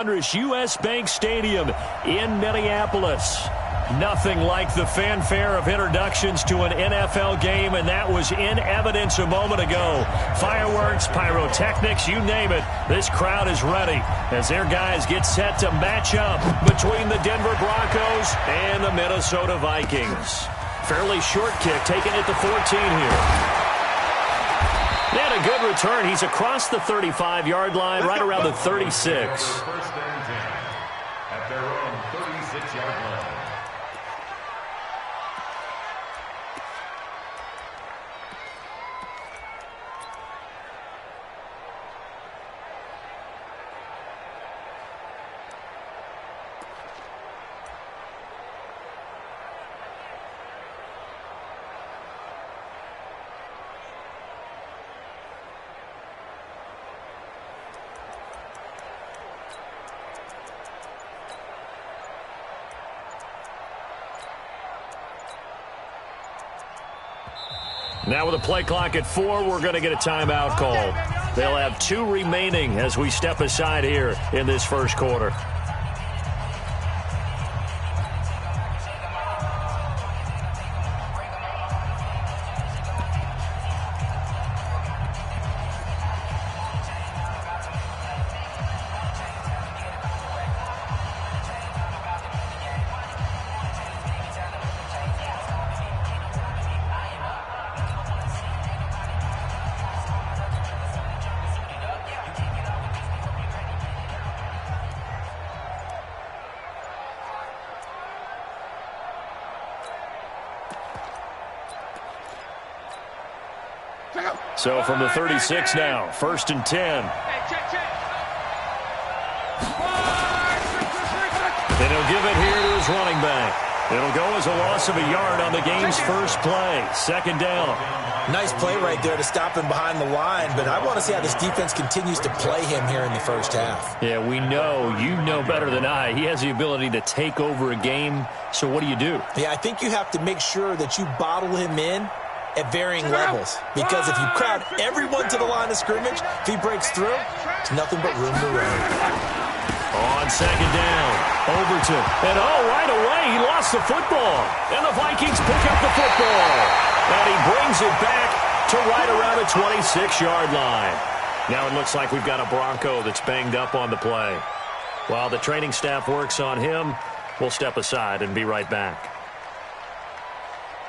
U.S. Bank Stadium in Minneapolis. Nothing like the fanfare of introductions to an NFL game, and that was in evidence a moment ago. Fireworks, pyrotechnics, you name it. This crowd is ready as their guys get set to match up between the Denver Broncos and the Minnesota Vikings. Fairly short kick taken at the 14 here. And a good return. He's across the 35-yard line, right around the 36. At their own 36-yard line. Now with a play clock at 4, we're going to get a timeout call. They'll have 2 remaining as we step aside here in this first quarter. So from the 36 now, 1st and 10. And he'll give it here to his running back. It'll go as a loss of a yard on the game's first play. 2nd down. Nice play right there to stop him behind the line, but I want to see how this defense continues to play him here in the first half. Yeah, we know, you know better than I, he has the ability to take over a game. So what do? Yeah, I think you have to make sure that you bottle him in at varying levels, because if you crowd everyone to the line of scrimmage, if he breaks through, it's nothing but room to run. On 2nd down, Overton, and right away he lost the football, and the Vikings pick up the football, and he brings it back to right around the 26-yard line. Now it looks like we've got a Bronco that's banged up on the play. While the training staff works on him, we'll step aside and be right back.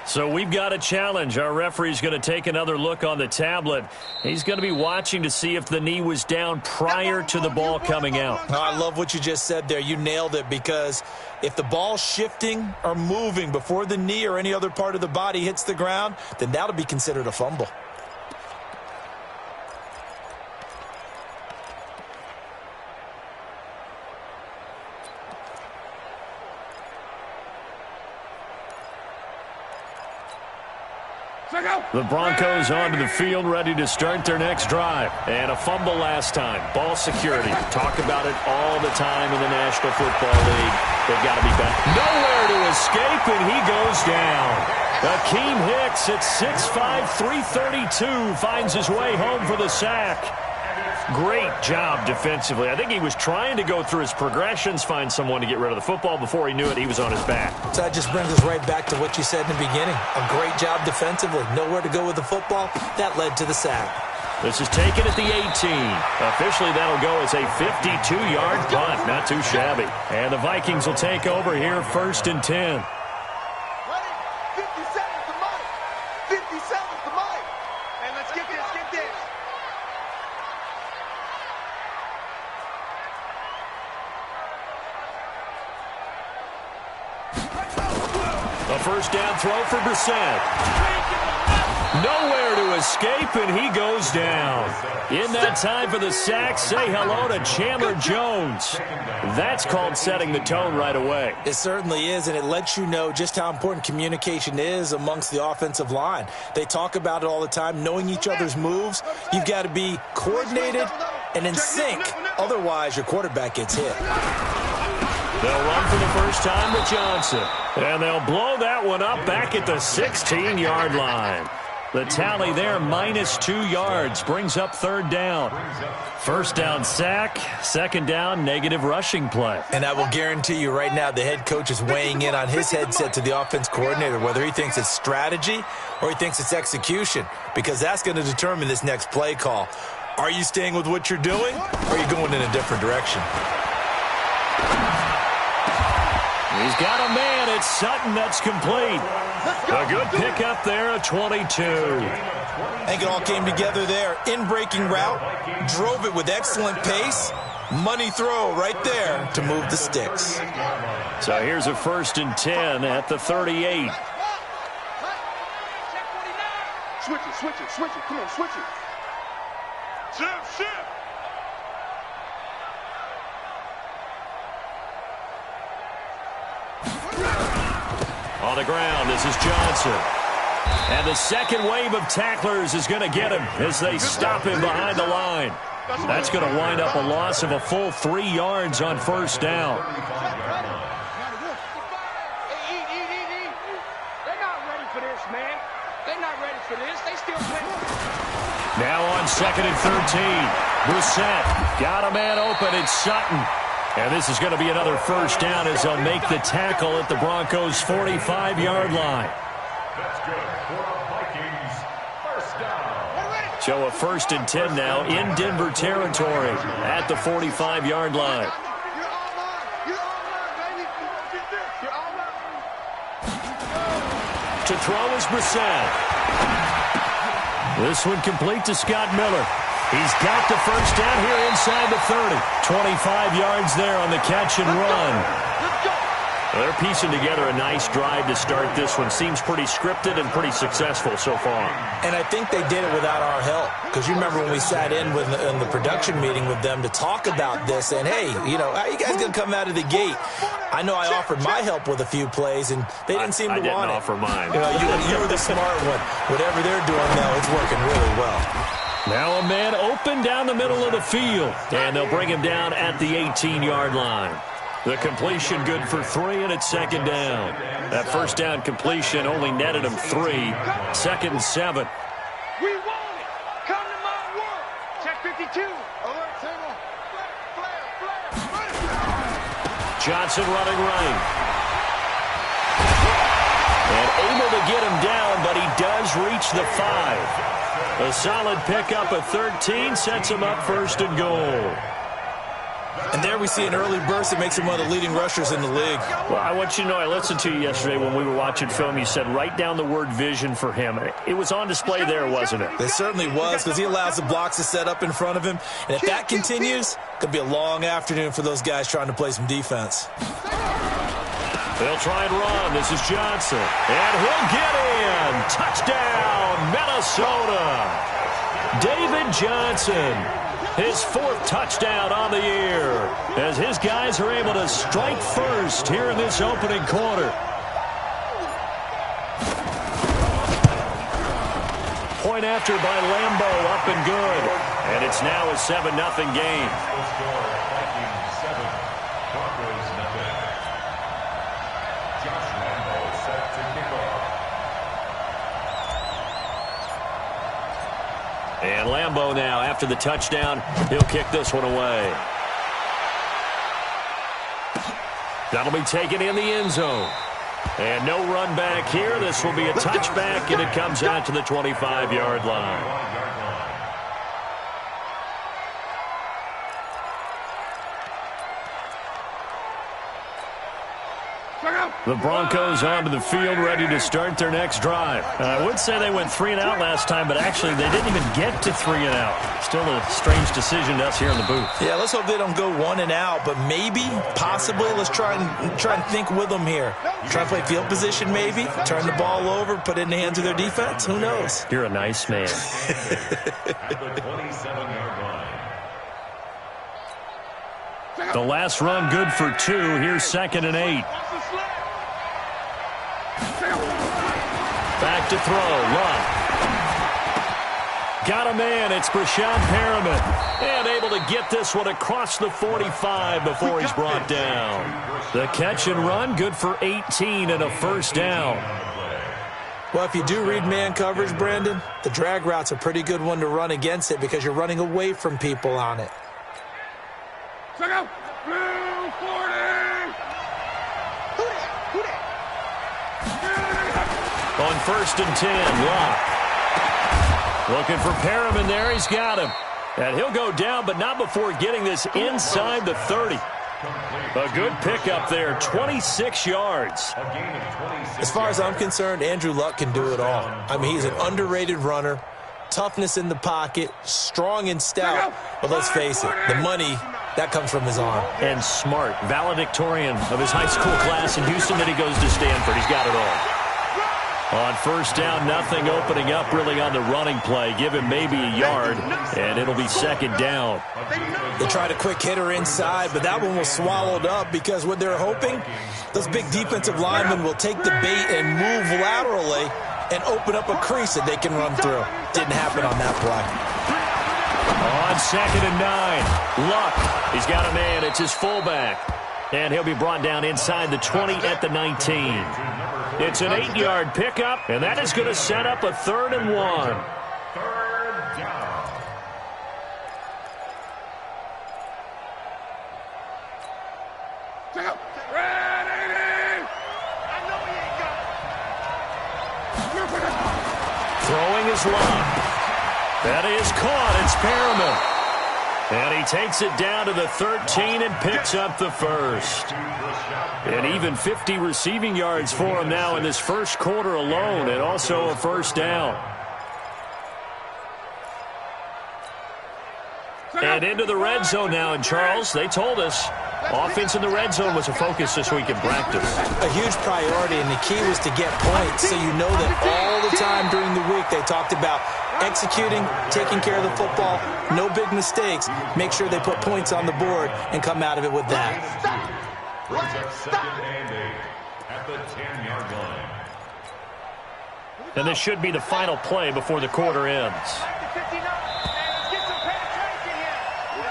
So we've got a challenge. Our referee's going to take another look on the tablet. He's going to be watching to see if the knee was down prior to the ball coming out. Oh, I love what you just said there. You nailed it, because if the ball's shifting or moving before the knee or any other part of the body hits the ground, then that'll be considered a fumble. The Broncos onto the field, ready to start their next drive. And a fumble last time. Ball security. Talk about it all the time in the National Football League. They've got to be better. Nowhere to escape, and he goes down. Akeem Hicks at 6'5", 332 finds his way home for the sack. Great job defensively. I think he was trying to go through his progressions, find someone to get rid of the football. Before he knew it, he was on his back. So that just brings us right back to what you said in the beginning. A great job defensively. Nowhere to go with the football. That led to the sack. This is taken at the 18. Officially, that'll go as a 52-yard punt. Not too shabby. And the Vikings will take over here, 1st and 10. A 1st down throw for Brissett. Nowhere to escape, and he goes down. In that time for the sack, say hello to Chandler Jones. That's called setting the tone right away. It certainly is, and it lets you know just how important communication is amongst the offensive line. They talk about it all the time, knowing each other's moves. You've got to be coordinated and in sync. Otherwise, your quarterback gets hit. They'll run for the first time to Johnson. And they'll blow that one up back at the 16-yard line. The tally there, -2 yards, brings up 3rd down. First down sack, 2nd down negative rushing play. And I will guarantee you right now the head coach is weighing in on his headset to the offense coordinator, whether he thinks it's strategy or he thinks it's execution, because that's going to determine this next play call. Are you staying with what you're doing, or are you going in a different direction? He's got a man. It's Sutton. That's complete. A good pickup there, a 22. I think it all came together there. In-breaking route, drove it with excellent pace. Money throw right there to move the sticks. So here's a 1st and 10 at the 38. Switch it. Come on, switch it. Shift. On the ground, this is Johnson. And the second wave of tacklers is going to get him as they stop him behind the line. That's going to wind up a loss of a full 3 yards on 1st down. They're not ready for this, man. They're not ready for this. They still playing. Now on 2nd and 13. Brissett got a man open. It's Sutton. And this is going to be another 1st down as they'll make the tackle at the Broncos' 45-yard line. That's good for the Vikings. 1st down. So a 1st and 10 now in Denver territory at the 45-yard line. To throw is Brissett. This one complete to Scott Miller. He's got the 1st down here inside the 30. 25 yards there on the catch and run. They're piecing together a nice drive to start this one. Seems pretty scripted and pretty successful so far. And I think they did it without our help. Because you remember when we sat in the production meeting with them to talk about this, and hey, you know, how you guys going to come out of the gate? I know I offered my help with a few plays, and they didn't seem to want it. I didn't offer mine. You were the smart one. Whatever they're doing now, it's working really well. Now a man open down the middle of the field, and they'll bring him down at the 18-yard line. The completion good for 3, and it's 2nd down. That 1st down completion only netted him 3. 2nd and 7. We want it. Come to my work. Check 52. Alert table. Flare. Johnson running right. And able to get him down, but he does reach the 5. A solid pickup of 13 sets him up 1st and goal. And there we see an early burst that makes him one of the leading rushers in the league. Well, I want you to know, I listened to you yesterday when we were watching film. You said write down the word vision for him. It was on display there, wasn't it? It certainly was, because he allows the blocks to set up in front of him. And if that continues, it could be a long afternoon for those guys trying to play some defense. They'll try and run. This is Johnson. And he'll get in. Touchdown, Minnesota. David Johnson. His 4th touchdown on the year as his guys are able to strike first here in this opening quarter. Point after by Lambo, up and good. And it's now a 7-0 game. Vikings 7, Broncos 0. Josh Lambo set to kick off. And Lambo now, after the touchdown, he'll kick this one away. That'll be taken in the end zone. And no run back here. This will be a touchback, and it comes out to the 25-yard line. The Broncos onto the field, ready to start their next drive. I would say they went 3 and out last time, but actually they didn't even get to 3 and out. Still a strange decision to us here in the booth. Yeah, let's hope they don't go 1 and out, but maybe, possibly, let's try and think with them here. Try to play field position, maybe. Turn the ball over, put it in the hands of their defense. Who knows? You're a nice man. At the 27-yard line. The last run good for 2. Here's 2nd and 8. Back to throw. Run. Got a man. It's Brashad Perriman. And able to get this one across the 45 before he's brought down. The catch and run good for 18 and a 1st down. Well, if you do read man coverage, Brandon, the drag route's a pretty good one to run against it because you're running away from people on it. Check out. Blue 40. On 1st and 10, Locke. Looking for Perriman there. He's got him. And he'll go down, but not before getting this inside the 30. A good pickup there, 26 yards. As far as I'm concerned, Andrew Luck can do it all. I mean, he's an underrated runner, toughness in the pocket, strong and stout. But let's face it, the money, that comes from his arm. And smart, valedictorian of his high school class in Houston, then he goes to Stanford. He's got it all. On 1st down, nothing opening up really on the running play. Give him maybe a yard, and it'll be 2nd down. They tried a quick hitter inside, but that one was swallowed up because what they're hoping, those big defensive linemen will take the bait and move laterally and open up a crease that they can run through. Didn't happen on that play. On 2nd and 9, Luck. He's got a man. It's his fullback. And he'll be brought down inside the 20 at the 19. It's an 8-yard pickup, and that is going to set up a 3rd and 1. 3rd down. Check out. Ready. I know he ain't got it. Throwing his Luck. That is caught. It's Perriman. And he takes it down to the 13 and picks up the 1st. And even 50 receiving yards for him now in this first quarter alone, and also a 1st down. And into the red zone now. And Charles, they told us offense in the red zone was a focus this week in practice. A huge priority, and the key was to get points. So you know that all the time during the week they talked about executing, taking care of the football, no big mistakes. Make sure they put points on the board and come out of it with that. Brings up 2nd and 8 at the 10-yard line. And this should be the final play before the quarter ends.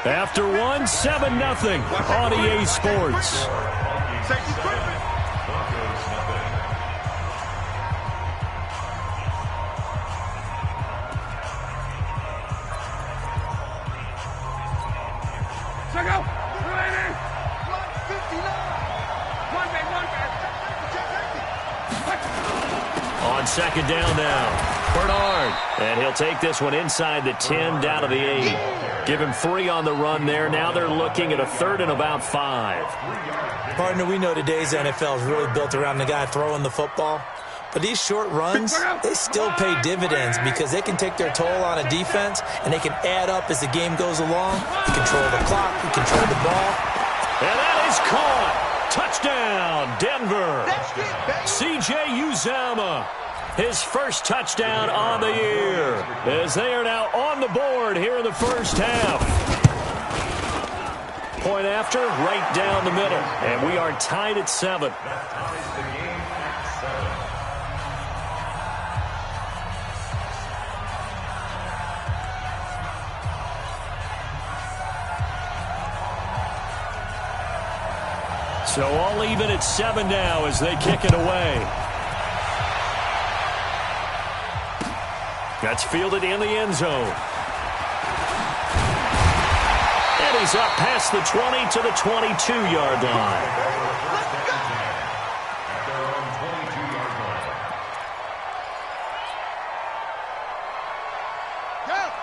After one, 7-0 on EA Sports. Check out. Ready. On 2nd down now, Bernard. And he'll take this one inside the 10 down to the 8. Give him 3 on the run there. Now they're looking at a 3rd and about 5. Partner, we know today's NFL is really built around the guy throwing the football. But these short runs, they still pay dividends because they can take their toll on a defense and they can add up as the game goes along. You control the clock, you control the ball. And that is caught. Touchdown, Denver. C.J. Uzomah, his first touchdown on the year, as they are now on the board here in the first half. Point after, right down the middle, and we are tied at 7. So all even at 7 now as they kick it away. That's fielded in the end zone. And he's up past the 20 to the 22-yard line.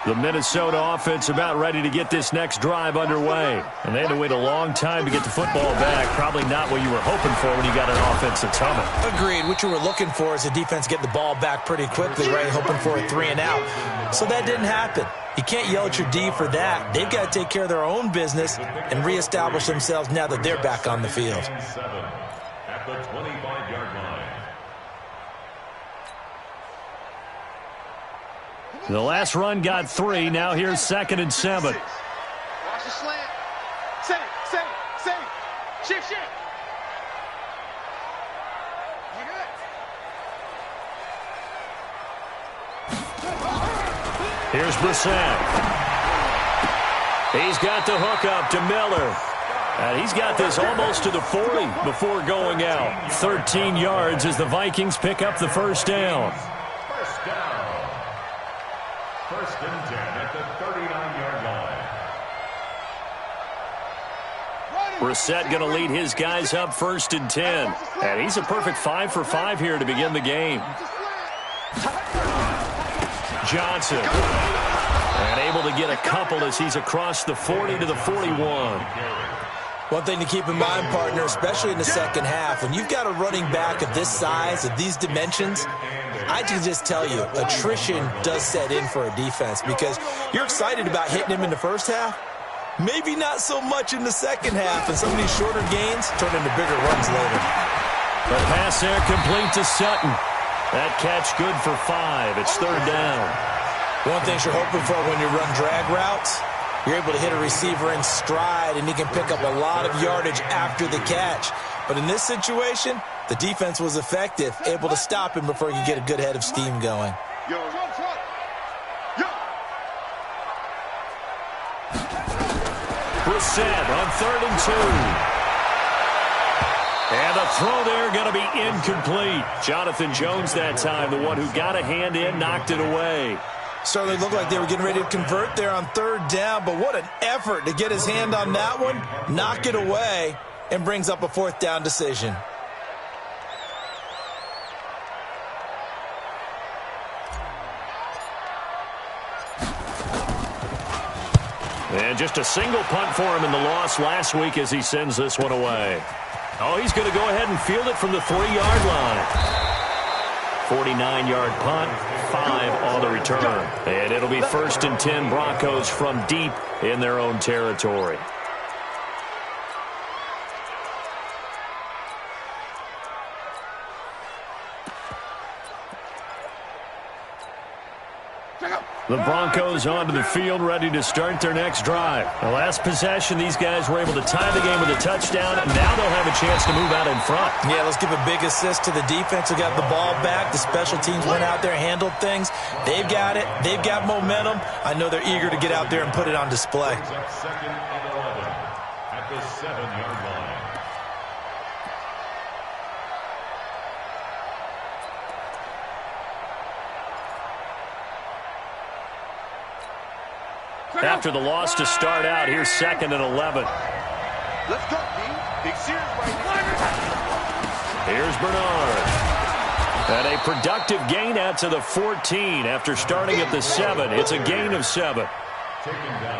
The Minnesota offense about ready to get this next drive underway. And they had to wait a long time to get the football back. Probably not what you were hoping for when you got an offense that's humming. Agreed. What you were looking for is the defense get the ball back pretty quickly, right? Hoping for a 3 and out. So that didn't happen. You can't yell at your D for that. They've got to take care of their own business and reestablish themselves now that they're back on the field. At the 25-yard line. The last run got 3. Now here's 2nd and 7. Watch the slant. Save. Shift. Here's Brissett. He's got the hook up to Miller. And he's got this almost to the 40 before going out. 13 yards as the Vikings pick up the first down. First down. First and 10 at the 39-yard line. Brissett going to lead his guys up first and 10. And he's a perfect 5 for 5 here to begin the game. Johnson. And able to get a couple as he's across the 40 to the 41. One thing to keep in mind, partner, especially in the second half, when you've got a running back of this size, of these dimensions, I can just tell you, attrition does set in for a defense because you're excited about hitting him in the first half. Maybe not so much in the second half, and some of these shorter gains turn into bigger runs later. The pass there complete to Sutton. That catch good for 5. It's third down. One thing you're hoping for when you run drag routes, you're able to hit a receiver in stride, and he can pick up a lot of yardage after the catch. But in this situation, the defense was effective, able to stop him before he could get a good head of steam going. Brissett on 3rd and 2. And the throw there going to be incomplete. Jonathan Jones that time, the one who got a hand in, knocked it away. Certainly looked like they were getting ready to convert there on 3rd down, but what an effort to get his hand on that one, knock it away, and brings up a 4th down decision. And just a single punt for him in the loss last week as he sends this one away. Oh, he's going to go ahead and field it from the 3-yard line. 49-yard punt, 5 on the return. And it'll be 1st and 10 Broncos from deep in their own territory. The Broncos onto the field, ready to start their next drive. The last possession, these guys were able to tie the game with a touchdown, and now they'll have a chance to move out in front. Yeah, let's give a big assist to the defense who got the ball back. The special teams went out there, handled things. They've got it. They've got momentum. I know they're eager to get out there and put it on display. Second and 11 at the 7-yard line. After the loss to start out, here's 2nd and 11. Let's go, D. Big series right here. Here's Bernard. And a productive gain out to the 14 after starting at the 7. It's a gain of 7.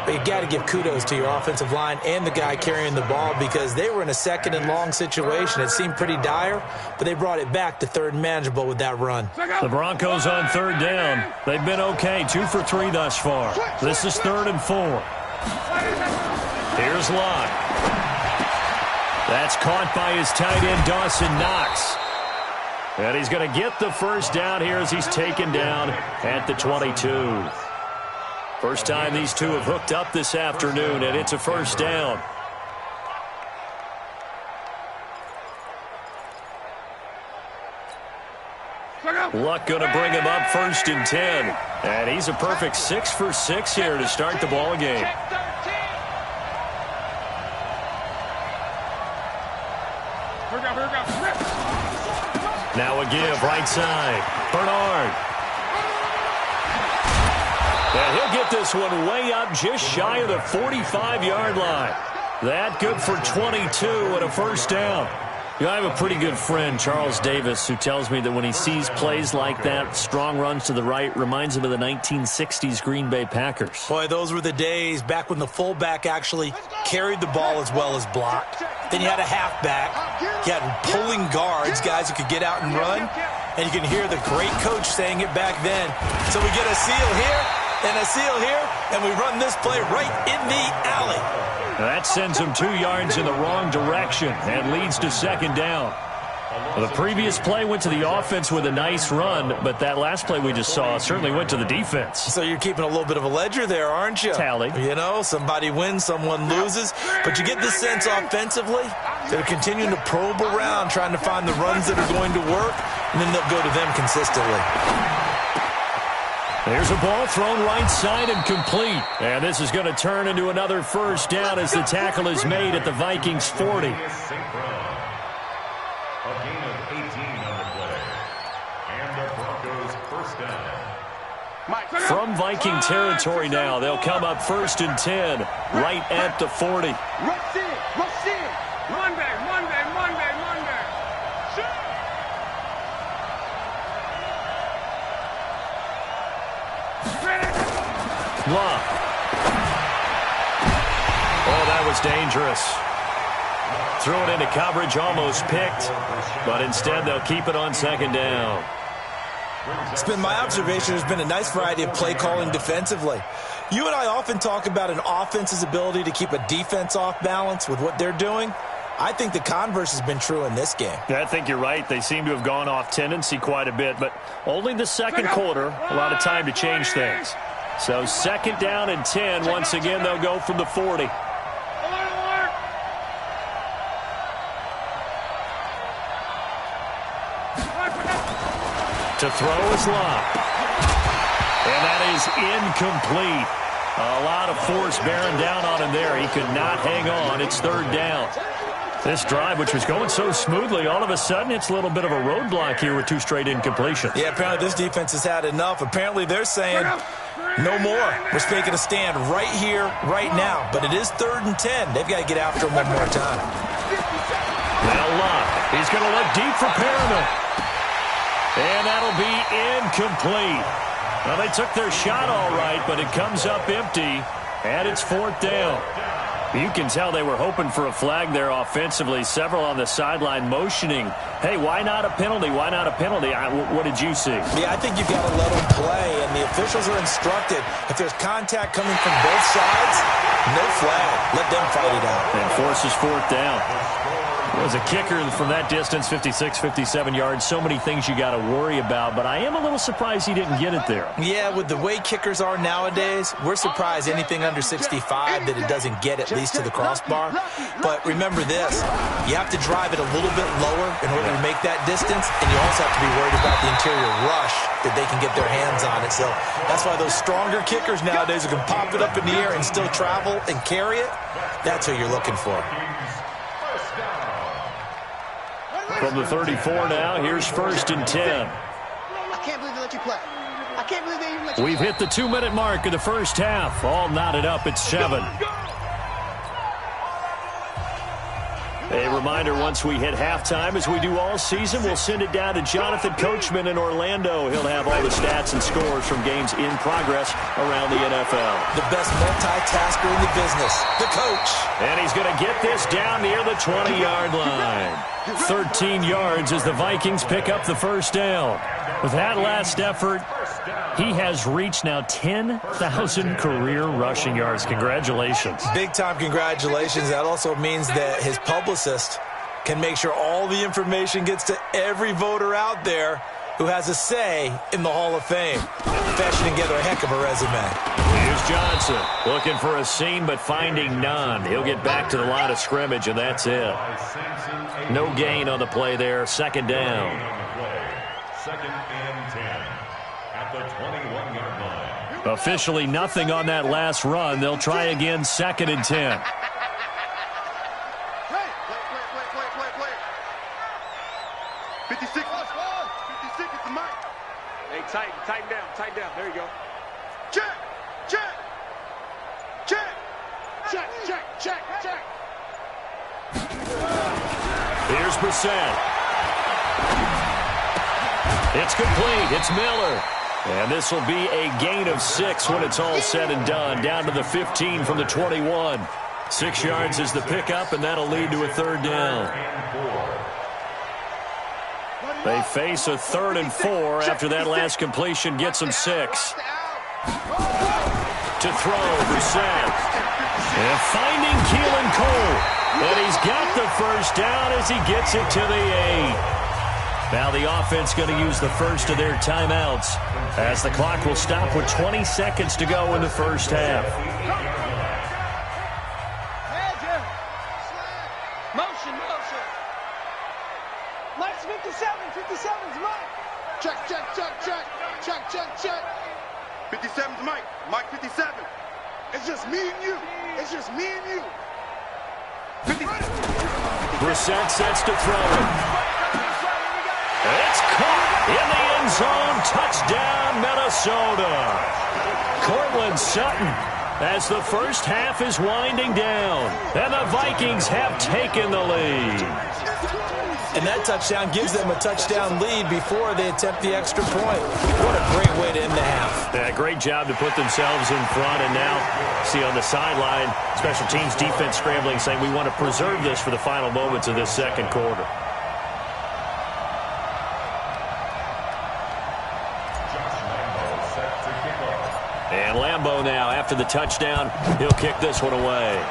But you got to give kudos to your offensive line and the guy carrying the ball because they were in a 2nd and long situation. It seemed pretty dire, but they brought it back to 3rd and manageable with that run. The Broncos on 3rd down. They've been okay, 2 for 3 thus far. This is 3rd and 4. Here's Lott. That's caught by his tight end, Dawson Knox. And he's going to get the first down here as he's taken down at the 22. First time these two have hooked up this afternoon, and it's a first down. Luck going to bring him up 1st and 10. And he's a perfect 6 for 6 here to start the ball game. Now a give right side. Bernard. And he'll get this one way up just shy of the 45-yard line. That good for 22 and a first down. You know, I have a pretty good friend, Charles Davis, who tells me that when he sees plays like that, strong runs to the right, reminds him of the 1960s Green Bay Packers. Boy, those were the days back when the fullback actually carried the ball as well as blocked. Then you had a halfback. You had pulling guards, guys who could get out and run. And you can hear the great coach saying it back then. So we get a seal here and a seal here, and we run this play right in the alley. That sends him 2 yards in the wrong direction and leads to second down. Well, the previous play went to the offense with a nice run, but that last play we just saw certainly went to the defense. So you're keeping a little bit of a ledger there, aren't you? Tally. You know, somebody wins, someone loses. But you get the sense offensively, they're continuing to probe around, trying to find the runs that are going to work, and then they'll go to them consistently. There's a ball thrown right side and complete. And this is going to turn into another first down as the tackle is made at the Vikings 40. A gain of 18 on the play. And the Broncos first down. From Viking territory now, they'll come up 1st and 10, right at the 40. Rush in. Monday. Blah. Oh, that was dangerous. Threw it into coverage, almost picked, but instead they'll keep it on 2nd down. It's been my observation there's been a nice variety of play calling defensively. You and I often talk about an offense's ability to keep a defense off balance with what they're doing. I think the converse has been true in this game. Yeah, I think you're right. They seem to have gone off tendency quite a bit, but only the second quarter, a lot of time to change things. So 2nd down and 10. Once again, they'll go from the 40. To throw is Locke. And that is incomplete. A lot of force bearing down on him there. He could not hang on. It's 3rd down. This drive, which was going so smoothly, all of a sudden it's a little bit of a roadblock here with 2 straight incompletions. Yeah, apparently this defense has had enough. Apparently they're saying no more. We're making a stand right here, right now. But it is 3rd and 10. They've got to get after him one more time. Now Locke. He's going to look deep for Perriman. And that'll be incomplete. Well, they took their shot all right, but it comes up empty, and it's 4th down. You can tell they were hoping for a flag there offensively. Several on the sideline motioning, hey, why not a penalty? Why not a penalty? What did you see? Yeah, I think you've got to let them play, and the officials are instructed. If there's contact coming from both sides, no flag. Let them fight it out. And forces 4th down. As a kicker from that distance, 56, 57 yards, so many things you got to worry about, but I am a little surprised he didn't get it there. Yeah, with the way kickers are nowadays, we're surprised anything under 65 that it doesn't get at least to the crossbar. But remember this, you have to drive it a little bit lower in order to make that distance, and you also have to be worried about the interior rush that they can get their hands on it. So that's why those stronger kickers nowadays who can pop it up in the air and still travel and carry it, that's who you're looking for. From the 34 now, here's 1st and 10. I can't believe they let you play. I can't believe they even let you We've hit the 2-minute mark of the first half. All knotted up at 7. A reminder, once we hit halftime, as we do all season, we'll send it down to Jonathan Coachman in Orlando. He'll have all the stats and scores from games in progress around the NFL. The best multitasker in the business, the coach. And he's going to get this down near the 20-yard line. 13 yards as the Vikings pick up the first down. With that last effort, he has reached now 10,000 career rushing yards. Congratulations. Big-time congratulations. That also means that his publicist can make sure all the information gets to every voter out there who has a say in the Hall of Fame. Fashioning together a heck of a resume. Here's Johnson looking for a seam but finding none. He'll get back to the line of scrimmage, and that's it. No gain on the play there. 2nd down. 2nd and 10 at the 21-yard line. Officially nothing on that last run. They'll try again. 2nd and 10. Wait. 56. 56 at the mic. Hey, tighten down. There you go. Check. Here's Brissett. It's complete. It's Miller. And this will be a gain of 6 when it's all said and done. Down to the 15 from the 21. 6 yards is the pickup, and that'll lead to a 3rd down. They face a 3rd and 4 after that last completion gets them 6. To throw, Brissett. And finding Keelan Cole. And he's got the first down as he gets it to the 8. Now the offense going to use the first of their timeouts as the clock will stop with 20 seconds to go in the first half. Motion. Mike's 57. 57's Mike. Check. 57's Mike. Mike 57. It's just me and you. It's just me and you. Brissett sets to throw it. It's caught in the end zone. Touchdown, Minnesota. Cortland Sutton, as the first half is winding down, and the Vikings have taken the lead. And that touchdown gives them a touchdown lead before they attempt the extra point. What a great way to end the half. Yeah, great job to put themselves in front, and now see on the sideline, special teams defense scrambling, saying we want to preserve this for the final moments of this second quarter. And Lambeau now, after the touchdown, he'll kick this one away.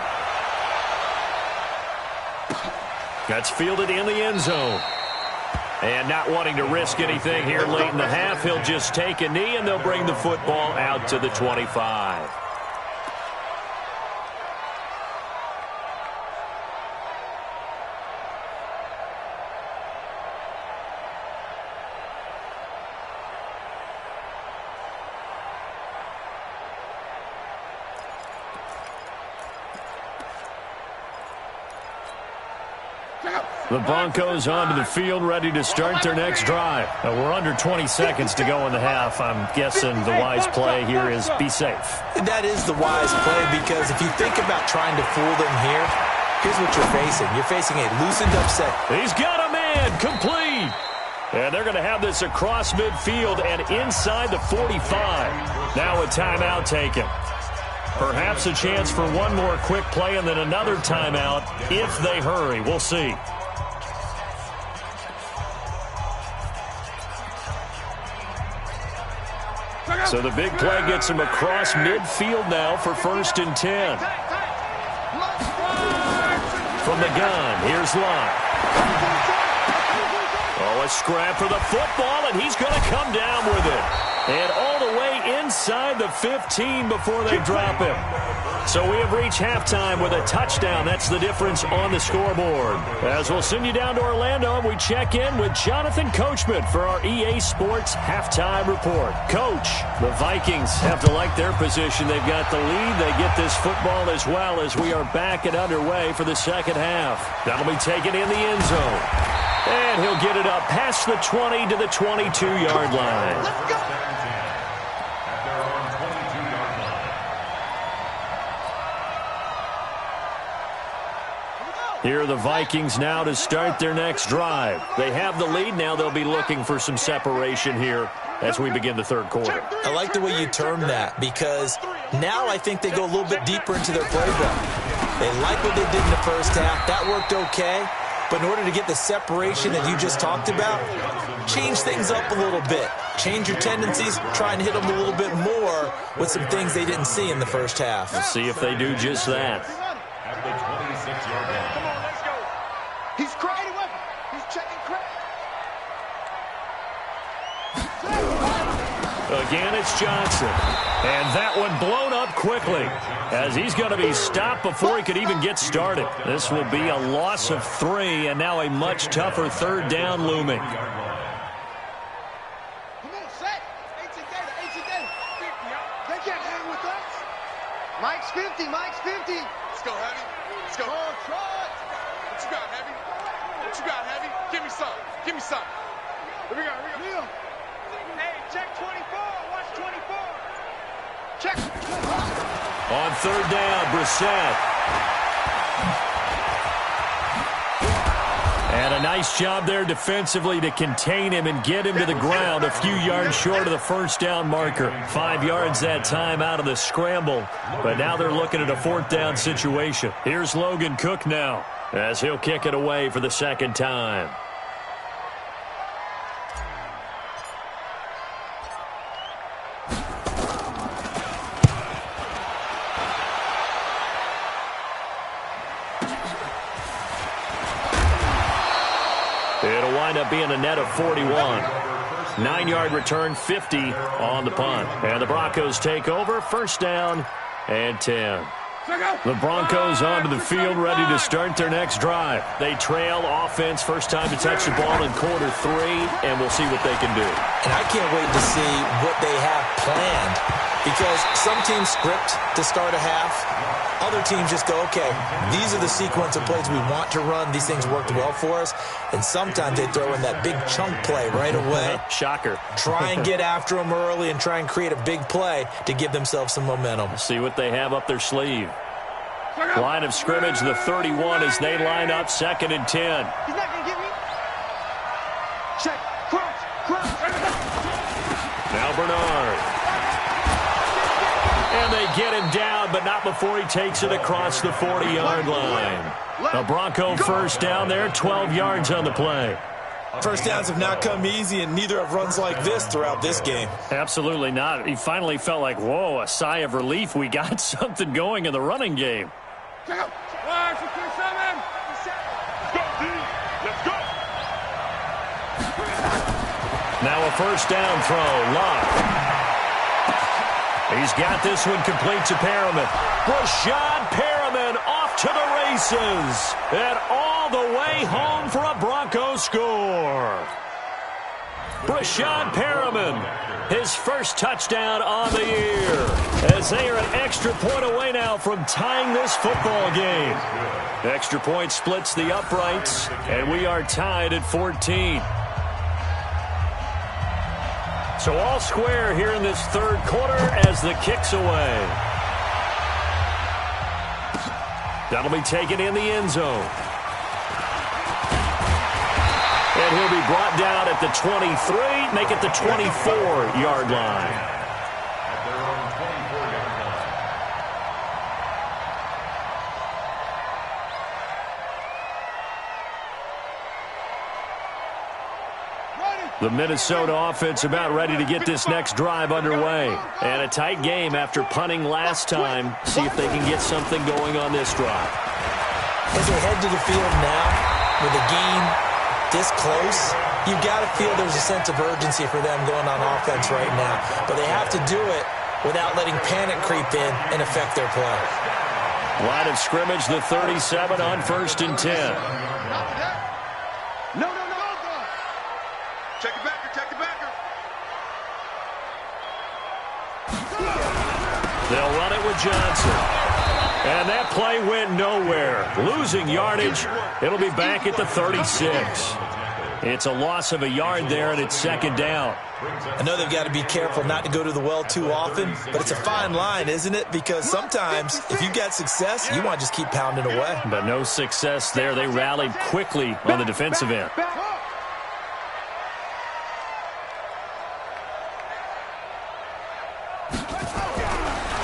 That's fielded in the end zone. And not wanting to risk anything here late in the half, he'll just take a knee, and they'll bring the football out to the 25. The Broncos onto the field, ready to start their next drive. We're under 20 seconds to go in the half. I'm guessing the wise play here is be safe. That is the wise play, because if you think about trying to fool them here, here's what you're facing. You're facing a loosened up set. He's got a man, complete. And they're going to have this across midfield and inside the 45. Now a timeout taken. Perhaps a chance for one more quick play and then another timeout if they hurry. We'll see. So the big play gets him across midfield now for 1st and 10. From the gun, here's Locke. Oh, a scrap for the football, and he's going to come down with it. And all the way inside the 15 before they drop him. So we have reached halftime with a touchdown. That's the difference on the scoreboard. As we'll send you down to Orlando, we check in with Jonathan Coachman for our EA Sports Halftime Report. Coach, the Vikings have to like their position. They've got the lead. They get this football as well as we are back and underway for the second half. That'll be taken in the end zone. And he'll get it up past the 20 to the 22-yard line. Let's go. Here are the Vikings now to start their next drive. They have the lead. Now they'll be looking for some separation here as we begin the third quarter. I like the way you term that, because now I think they go a little bit deeper into their playbook. They like what they did in the first half. That worked okay. But in order to get the separation that you just talked about, change things up a little bit. Change your tendencies, try and hit them a little bit more with some things they didn't see in the first half. We'll see if they do just that. At the 26-yard line. Come on, let's go. He's creating weapon. He's checking crack. Again, it's Johnson. And that one blown up quickly as he's going to be stopped before he could even get started. This will be a loss of 3 and now a much tougher third down looming. Come on, set. 18 data, 18 data. 50, yo. They can't hang with us. Mike's 50, Mike's 50. Let's go, Heavy. Let's go. Oh, try it. What you got, Heavy? What you got, Heavy? Give me some. Give me some. Here we go, here we go. Hey, check 24. Watch 24. Check. On third down, Brissett. And a nice job there defensively to contain him and get him to the ground a few yards short of the first down marker. 5 yards that time out of the scramble. But now they're looking at a 4th down situation. Here's Logan Cook now as he'll kick it away for the second time. It'll wind up being a net of 41. 9-yard return, 50 on the punt. And the Broncos take over, 1st down and 10. The Broncos onto the field ready to start their next drive. They trail offense, first time to touch the ball in quarter 3, and we'll see what they can do. And I can't wait to see what they have planned, because some teams script to start a half. Other teams just go, okay, these are the sequence of plays we want to run. These things worked well for us. And sometimes they throw in that big chunk play right away. Shocker. Try and get after them early and try and create a big play to give themselves some momentum. See what they have up their sleeve. Line of scrimmage, the 31 as they line up, 2nd and 10. He's not going to get me. Check. Crunch. Now Bernard. And they get him down, but not before he takes it across the 40-yard line. A Bronco first down there, 12 yards on the play. First downs have not come easy, and neither have runs like this throughout this game. Absolutely not. He finally felt like, whoa, a sigh of relief. We got something going in the running game. Check out. Let's go. Now a first down throw. Love. He's got this one complete to Perriman. Rashad Perriman off to the races. And all the way home for a Broncos score. Rashad Perriman, his first touchdown on the year. As they are an extra point away now from tying this football game. Extra point splits the uprights, and we are tied at 14. So all square here in this third quarter as the kick's away. That'll be taken in the end zone. And he'll be brought down at the 23, make it the 24-yard line. The Minnesota offense about ready to get this next drive underway. And a tight game after punting last time. See if they can get something going on this drive. As they head to the field now, with the game this close, you've got to feel there's a sense of urgency for them going on offense right now. But they have to do it without letting panic creep in and affect their play. Line of scrimmage, the 37 on 1st and 10. No. Check it backer. They'll run it with Johnson. And that play went nowhere. Losing yardage. It'll be back at the 36. It's a loss of a yard there, and it's 2nd down. I know they've got to be careful not to go to the well too often, but it's a fine line, isn't it? Because sometimes, if you get success, you want to just keep pounding away. But no success there. They rallied quickly on the defensive end.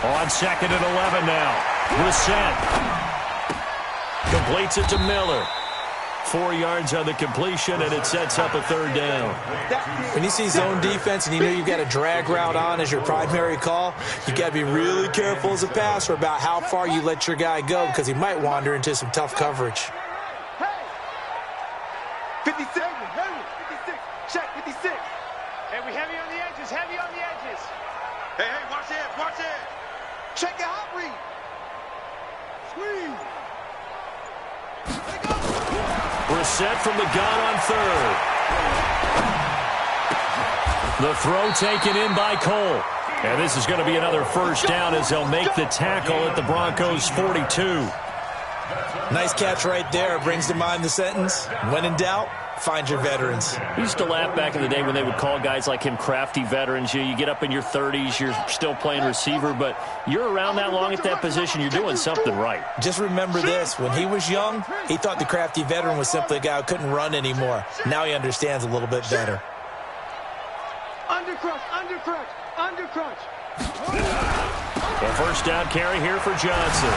On 2nd and 11 now. Brissett completes it to Miller. 4 yards on the completion, and it sets up a 3rd down. When you see zone defense and you know you've got a drag route on as your primary call, you've got to be really careful as a passer about how far you let your guy go, because he might wander into some tough coverage. 56. Check 56. Hey, we heavy on the edges. Hey, watch it. Check your hot read. Squeeze. Brissett from the gun on 3rd. The throw taken in by Cole. And this is going to be another first down as they'll make the tackle at the Broncos' 42. Nice catch right there. Brings to mind the sentence, when in doubt, find your veterans. We used to laugh back in the day when they would call guys like him crafty veterans. You get up in your 30s, you're still playing receiver, but you're around that long at that position, you're doing something right. Just remember this. When he was young, he thought the crafty veteran was simply a guy who couldn't run anymore. Now he understands a little bit better. Under crunch. A first down carry here for Johnson.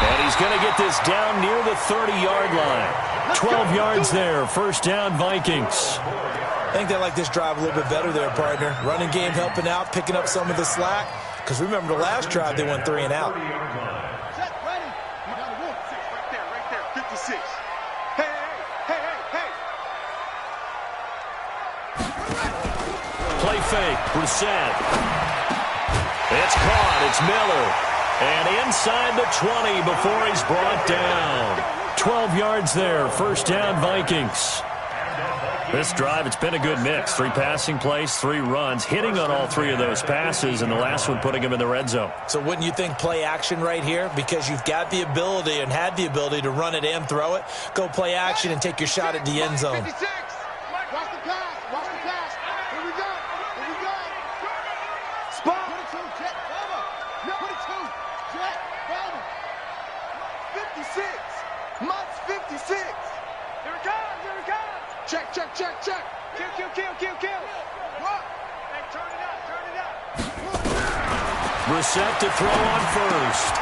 And he's going to get this down near the 30-yard line. 12 yards there. First down, Vikings. I think they like this drive a little bit better there, partner. Running game helping out, picking up some of the slack. Because remember the last drive, they went 3 and out. Set, ready. You got a wolf. Right there. 56. Hey. Play fake. Brissett. It's caught. It's Miller. And inside the 20 before he's brought down. 12 yards there, first down Vikings. This drive, it's been a good mix. 3 passing plays, 3 runs, hitting on all 3 of those passes, and the last one putting him in the red zone. So wouldn't you think play action right here? Because you've got the ability and had the ability to run it and throw it. Go play action and take your shot at the end zone. 56. Watch the pass. Watch the pass. Here we go. Here we go. Spot. 22. Jet. Over. No. 22. Jet. Over. 56. Mutts 56. Here it comes. Here it comes. Check, check, check, check. Kill, kill, kill, kill, kill. What? Hey, turn it up, turn it up. Brissett to throw on first.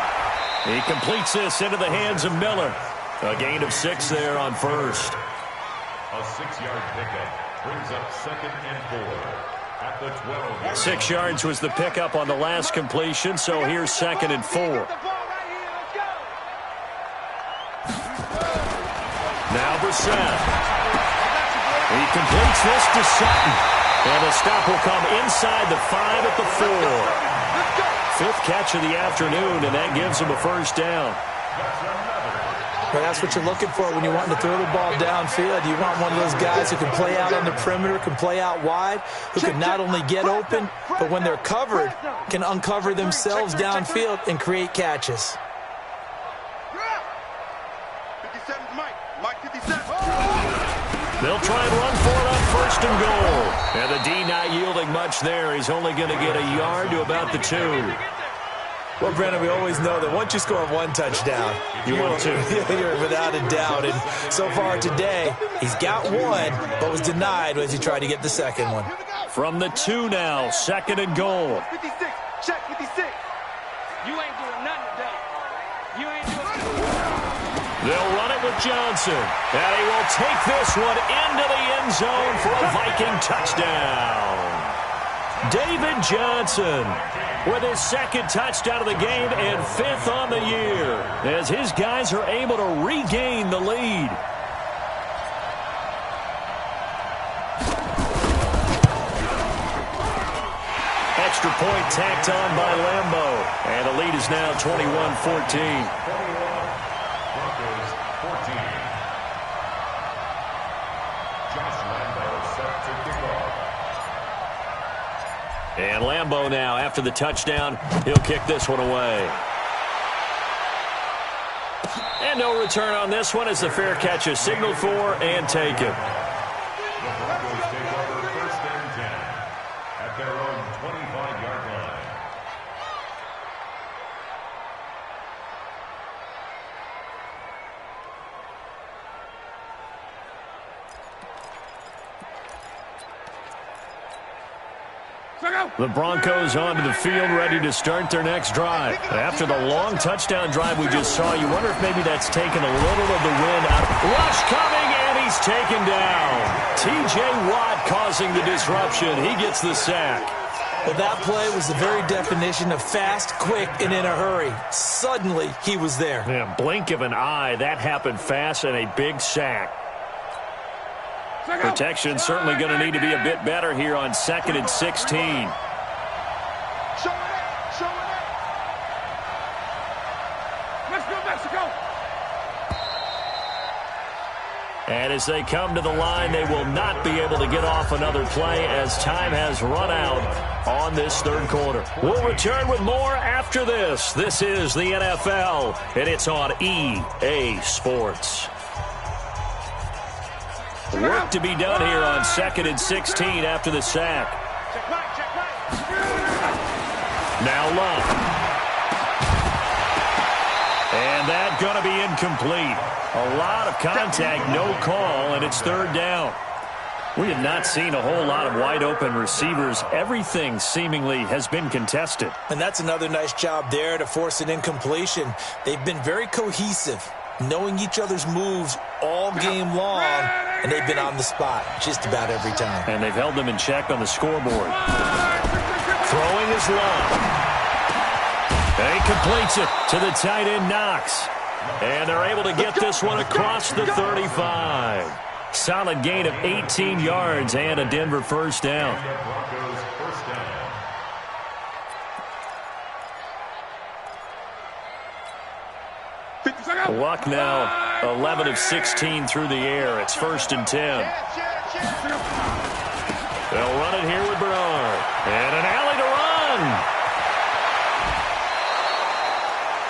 He completes this into the hands of Miller. A gain of 6 there on first. A 6-yard pickup brings up 2nd and 4 at the 12. 6 yards was the pickup on the last completion, so here's 2nd and 4. Now Brissett. He completes this to Sutton. And the stop will come inside the 5 at the 4. 5th catch of the afternoon, and that gives him a first down. Well, that's what you're looking for when you're wanting to throw the ball downfield. You want one of those guys who can play out on the perimeter, can play out wide, who can not only get open, but when they're covered, can uncover themselves downfield and create catches. 57's Mike. Mike 57. They'll try and run for it on 1st and goal. And the D not yielding much there. He's only going to get a yard to about the 2. Well, Brandon, we always know that once you score 1 touchdown, you want 2. You're without a doubt. And so far today, he's got 1, but was denied as he tried to get the 2nd one. From the 2 now, 2nd and goal. 56. Check 56. You ain't doing nothing today. You ain't doing nothing. They'll run it with Johnson. And he will take this one into the end zone for a Viking touchdown. David Johnson with his 2nd touchdown of the game and 5th on the year as his guys are able to regain the lead. Extra point tacked on by Lambeau. And the lead is now 21-14. Broncos 14. Josh Lambeau set to kick off. And Lambeau now, after the touchdown, he'll kick this one away. And no return on this one as the fair catch is signaled for and taken. The Broncos take over 1st and 10 at their own 25-yard line. The Broncos onto the field, ready to start their next drive. After the long touchdown drive we just saw, you wonder if maybe that's taken a little of the wind out. Rush coming, and he's taken down. T.J. Watt causing the disruption. He gets the sack. Well, that play was the very definition of fast, quick, and in a hurry. Suddenly, he was there. Yeah, blink of an eye, that happened fast, and a big sack. Protection certainly going to need to be a bit better here on 2nd and 16. Show it up. Show it up. Let's go, Mexico. And as they come to the line, they will not be able to get off another play as time has run out on this 3rd quarter. We'll return with more after this. This is the NFL, and it's on EA Sports. Work to be done here on 2nd and 16 after the sack. Now Love. And that going to be incomplete. A lot of contact, no call, and it's 3rd down. We have not seen a whole lot of wide-open receivers. Everything seemingly has been contested. And that's another nice job there to force an incompletion. They've been very cohesive, knowing each other's moves all game long, and they've been on the spot just about every time. And they've held them in check on the scoreboard. Throwing is Love. And he completes it to the tight end, Knox. And they're able to get this one across the 35. Solid gain of 18 yards and a Denver first down. Luck now 11 of 16 through the air. It's 1st and 10. They'll run it here with Bernard. And an alley to run.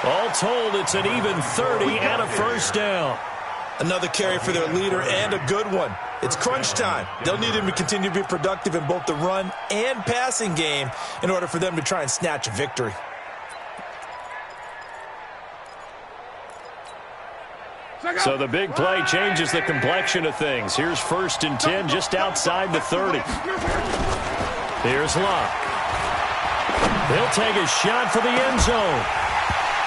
All told, it's an even 30 and a 1st down. Another carry for their leader and a good one. It's crunch time. They'll need him to continue to be productive in both the run and passing game in order for them to try and snatch a victory. So the big play changes the complexion of things. Here's 1st and 10 just outside the 30. Here's Luck. He'll take a shot for the end zone.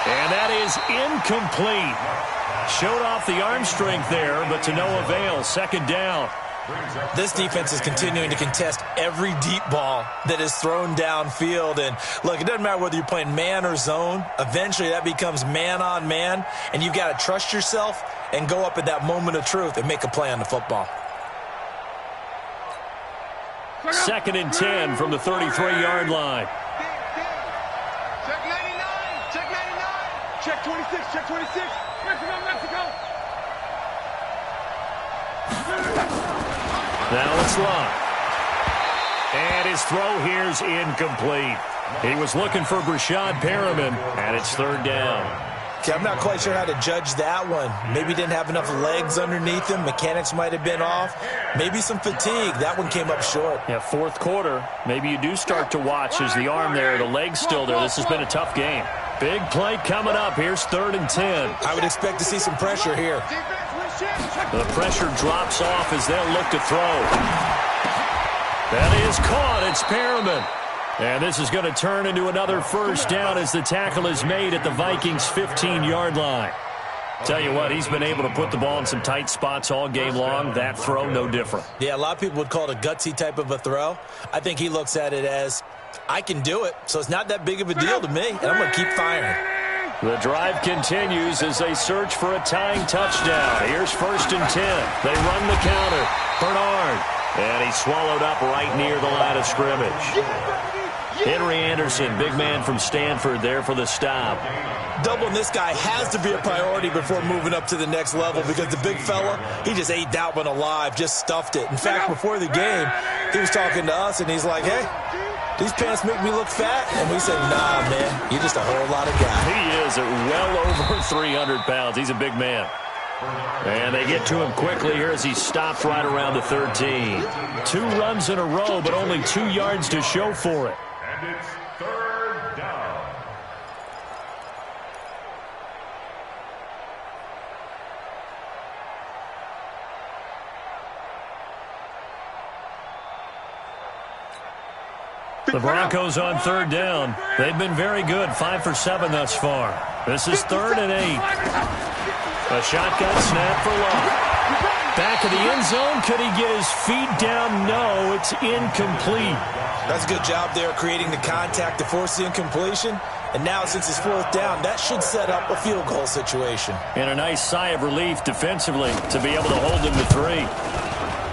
And that is incomplete. Showed off the arm strength there, but to no avail. 2nd down. This defense is continuing to contest every deep ball that is thrown downfield. And, look, it doesn't matter whether you're playing man or zone. Eventually, that becomes man-on-man, and you've got to trust yourself and go up at that moment of truth and make a play on the football. 2nd and 10 from the 33-yard line. Check 99. Check 99. Check 26. Check 26. Mexico, Mexico. Now it's Luck. And his throw here's incomplete. He was looking for Brashad Perriman, and it's 3rd down. Okay, I'm not quite sure how to judge that one. Maybe he didn't have enough legs underneath him. Mechanics might have been off. Maybe some fatigue. That one came up short. Yeah, 4th quarter. Maybe you do start to watch as the arm there, the leg's still there. This has been a tough game. Big play coming up. Here's 3rd and 10. I would expect to see some pressure here. The pressure drops off as they'll look to throw. That is caught. It's Perriman. And this is going to turn into another 1st down as the tackle is made at the Vikings' 15-yard line. Tell you what, he's been able to put the ball in some tight spots all game long. That throw, no different. Yeah, a lot of people would call it a gutsy type of a throw. I think he looks at it as, I can do it, so it's not that big of a deal to me, and I'm going to keep firing. The drive continues as they search for a tying touchdown. Here's 1st and 10. They run the counter. Bernard. And he's swallowed up right near the line of scrimmage. Henry Anderson, big man from Stanford, there for the stop. Doubling this guy has to be a priority before moving up to the next level because the big fella, he just ate that one alive, just stuffed it. In fact, before the game, he was talking to us, and he's like, hey, these pants make me look fat. And we said, nah, man, you're just a whole lot of guy. He is at well over 300 pounds. He's a big man. And they get to him quickly here as he stopped right around the 13. 2 runs in a row, but only 2 yards to show for it. And it's 3rd down. The Broncos on 3rd down. They've been very good, 5 for 7 thus far. This is 3rd and 8. A shotgun snap for Luck. Back of the end zone. Could he get his feet down? No, it's incomplete. That's a good job there creating the contact to force the incompletion. And now, since it's 4th down, that should set up a field goal situation. And a nice sigh of relief defensively to be able to hold him to 3.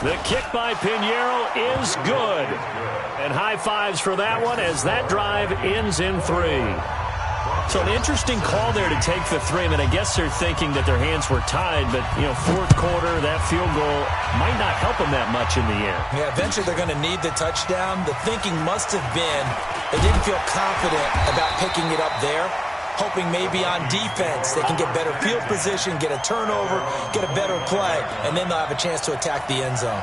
The kick by Pinheiro is good. And high fives for that one as that drive ends in 3. So an interesting call there to take the 3. I mean, I guess they're thinking that their hands were tied, but, 4th quarter, that field goal might not help them that much in the end. Yeah, eventually they're going to need the touchdown. The thinking must have been they didn't feel confident about picking it up there, hoping maybe on defense they can get better field position, get a turnover, get a better play, and then they'll have a chance to attack the end zone.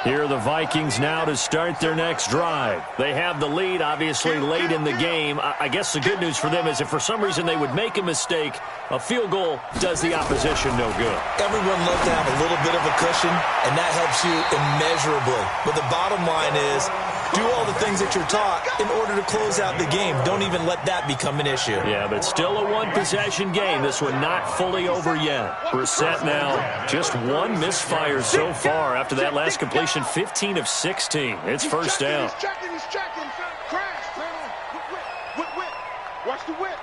Here are the Vikings now to start their next drive. They have the lead, obviously, late in the game. I guess the good news for them is if for some reason they would make a mistake, a field goal does the opposition no good. Everyone loves to have a little bit of a cushion, and that helps you immeasurably. But the bottom line is, do all the things that you're taught in order to close out the game. Don't even let that become an issue. Yeah, but still a one-possession game. This one not fully over yet. Brissett now just 1 misfire so far after that last completion, 15 of 16. It's 1st down. He's checking. Crash. Whip. Watch the whip.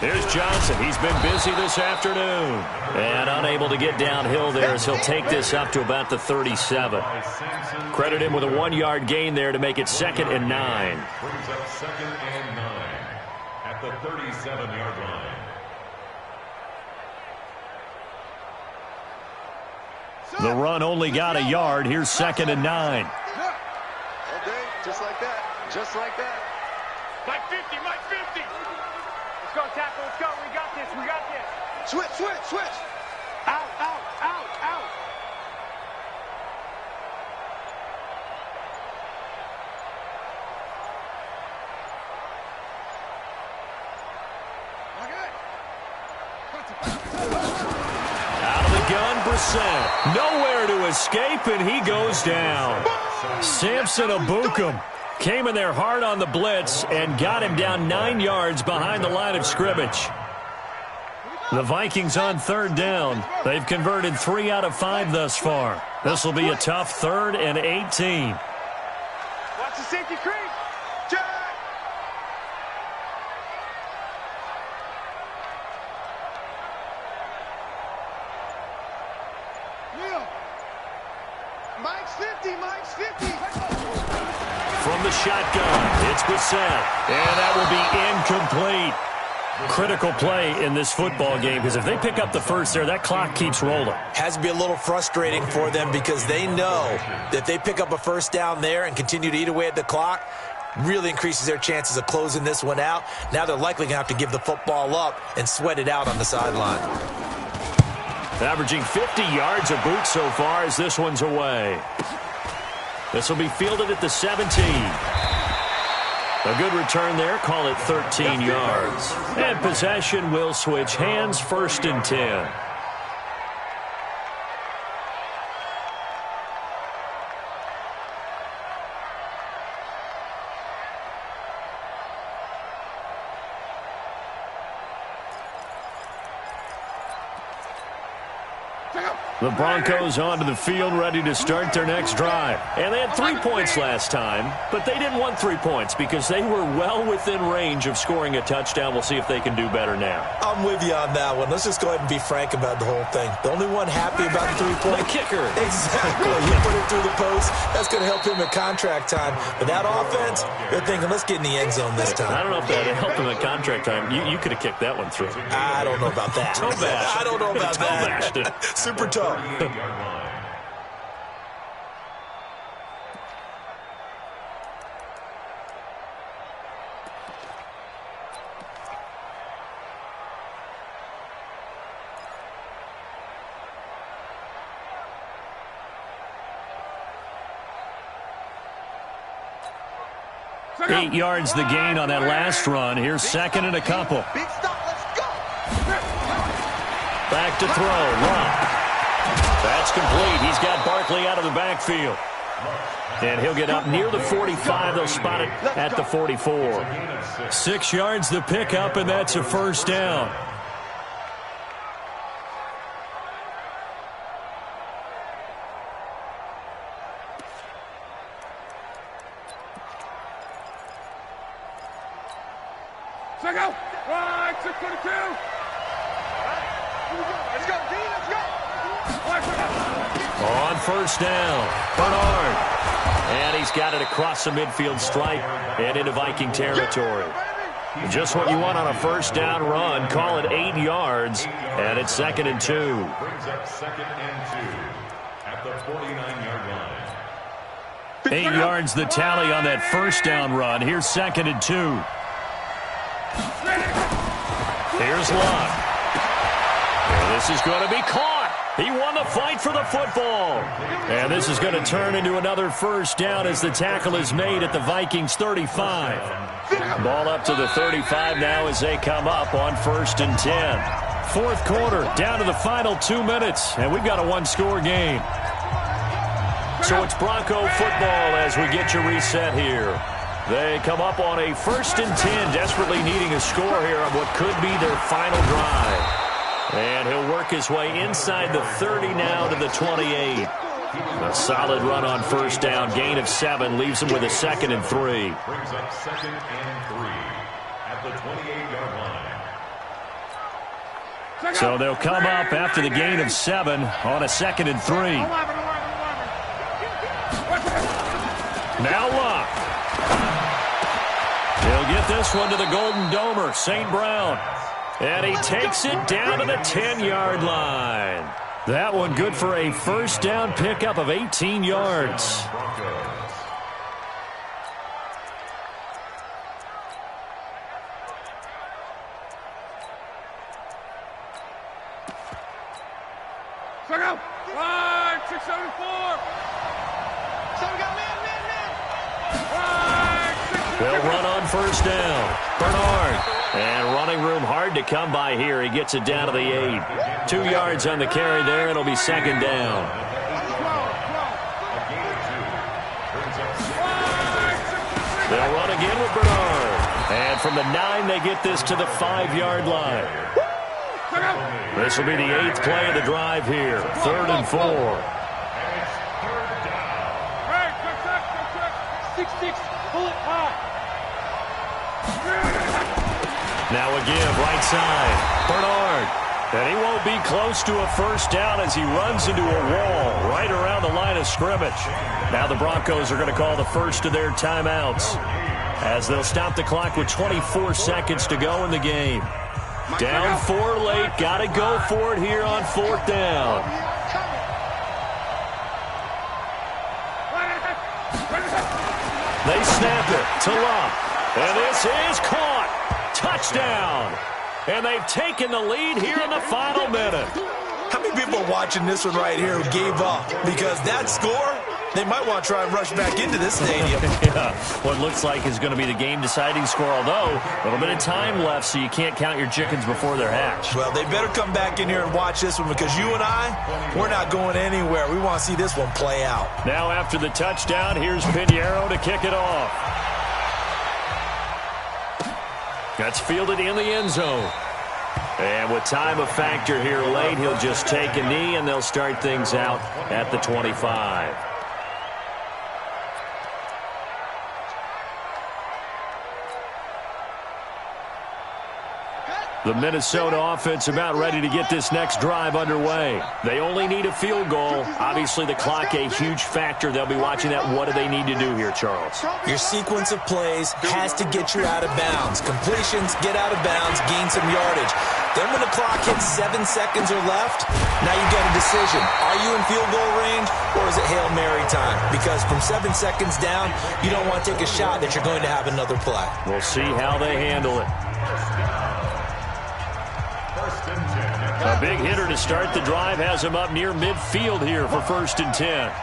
Here's Johnson. He's been busy this afternoon. And unable to get downhill there as he'll take this up to about the 37. Credit him with a 1-yard gain there to make it 2nd and 9. Brings up 2nd and 9 at the 37-yard line. The run only got a yard. Here's 2nd and 9. Okay, just like that. Just like that. Mike 50, Mike 50. Let's go, tackle. Let's go. We got this. We got this. Switch, switch, switch. Out, out, out, out. Out of the gun, Brissett. Nowhere to escape, and he goes down. Samson Abukum came in there hard on the blitz and got him down 9 yards behind the line of scrimmage. The Vikings on 3rd down. They've converted 3 out of 5 thus far. This will be a tough 3rd and 18. Watch the safety creep. Jack. Mike's 50, Mike's 50. From the shotgun, it's Brissett. And that will be incomplete. Critical play in this football game because if they pick up the first there, that clock keeps rolling. Has to be a little frustrating for them because they know that if they pick up a first down there and continue to eat away at the clock, really increases their chances of closing this one out. Now they're likely going to have to give the football up and sweat it out on the sideline. Averaging 50 yards a boot so far as this one's away. This will be fielded at the 17. A good return there. Call it 13 yards. And possession will switch hands. 1st and 10. The Broncos onto the field ready to start their next drive. And they had 3 points last time, but they didn't want 3 points because they were well within range of scoring a touchdown. We'll see if they can do better now. I'm with you on that one. Let's just go ahead and be frank about the whole thing. The only one happy about the 3-point. The kicker. Exactly. You put it through the post. That's going to help him at contract time. But that offense, they're thinking, let's get in the end zone this time. I don't know if that helped him at contract time. You could have kicked that one through. I don't know about that. Toe bash. I don't know about Toe that. bashed it. Super toe. 38-yard line. Eight yards the gain on that last run. Here's 2nd and a couple. Big stop, let's go. Back to throw. Run. That's complete. He's got Barkley out of the backfield. And he'll get up near the 45. They'll spot it at the 44. 6 yards the pickup, and that's a 1st down. Let's go. Right, 622. Let's go, D, let's go. On 1st down, Bernard. And he's got it across the midfield stripe and into Viking territory. Just what you want on a 1st down run. Call it 8 yards, and it's 2nd and 2. Brings up 2nd and 2 at the 49-yard line. 8 yards the tally on that 1st down run. Here's 2nd and 2. Here's Love. And this is going to be caught. He won the fight for the football. And this is going to turn into another 1st down as the tackle is made at the Vikings 35. Ball up to the 35 now as they come up on 1st and 10. 4th quarter, down to the final 2 minutes, and we've got a 1-score game. So it's Bronco football as we get you reset here. They come up on a 1st and 10, desperately needing a score here on what could be their final drive. And he'll work his way inside the 30 now to the 28. A solid run on 1st down, gain of 7, leaves him with a 2nd and 3. Brings up 2nd and 3 at the 28-yard line. So they'll come up after the gain of 7 on a 2nd and 3. Now Luck. He'll get this one to the Golden Domer, St. Brown. And he takes it down to the 10-yard line. That one good for a first down pickup of 18 yards. They'll run on first down. Bernard. And running room hard to come by here. He gets it down to the 8. 2 yards on the carry there. It'll be 2nd down. They'll run again with Bernard. And from the 9, they get this to the 5-yard line. This will be the 8th play of the drive here. 3rd and 4. 6-6, pull it high. Now a give, right side. Bernard. And he won't be close to a first down as he runs into a wall right around the line of scrimmage. Now the Broncos are going to call the first of their timeouts as they'll stop the clock with 24 seconds to go in the game. Down 4 late. Got to go for it here on 4th down. They snap it to Luck. And this is caught. Touchdown. And they've taken the lead here in the final minute. How many people are watching this one right here who gave up? Because that score, they might want to try and rush back into this stadium. Yeah, what looks like is going to be the game-deciding score, although a little bit of time left, so you can't count your chickens before they're hatched. Well, they better come back in here and watch this one because you and I, we're not going anywhere. We want to see this one play out. Now after the touchdown, here's Pinheiro to kick it off. That's fielded in the end zone. And with time a factor here late, he'll just take a knee, and they'll start things out at the 25. The Minnesota offense about ready to get this next drive underway. They only need a field goal. Obviously, the clock a huge factor. They'll be watching that. What do they need to do here, Charles? Your sequence of plays has to get you out of bounds. Completions, get out of bounds, gain some yardage. Then when the clock hits 7 seconds or left, now you get a decision. Are you in field goal range or is it Hail Mary time? Because from 7 seconds down, you don't want to take a shot that you're going to have another play. We'll see how they handle it. A big hitter to start the drive has him up near midfield here for 1st and 10.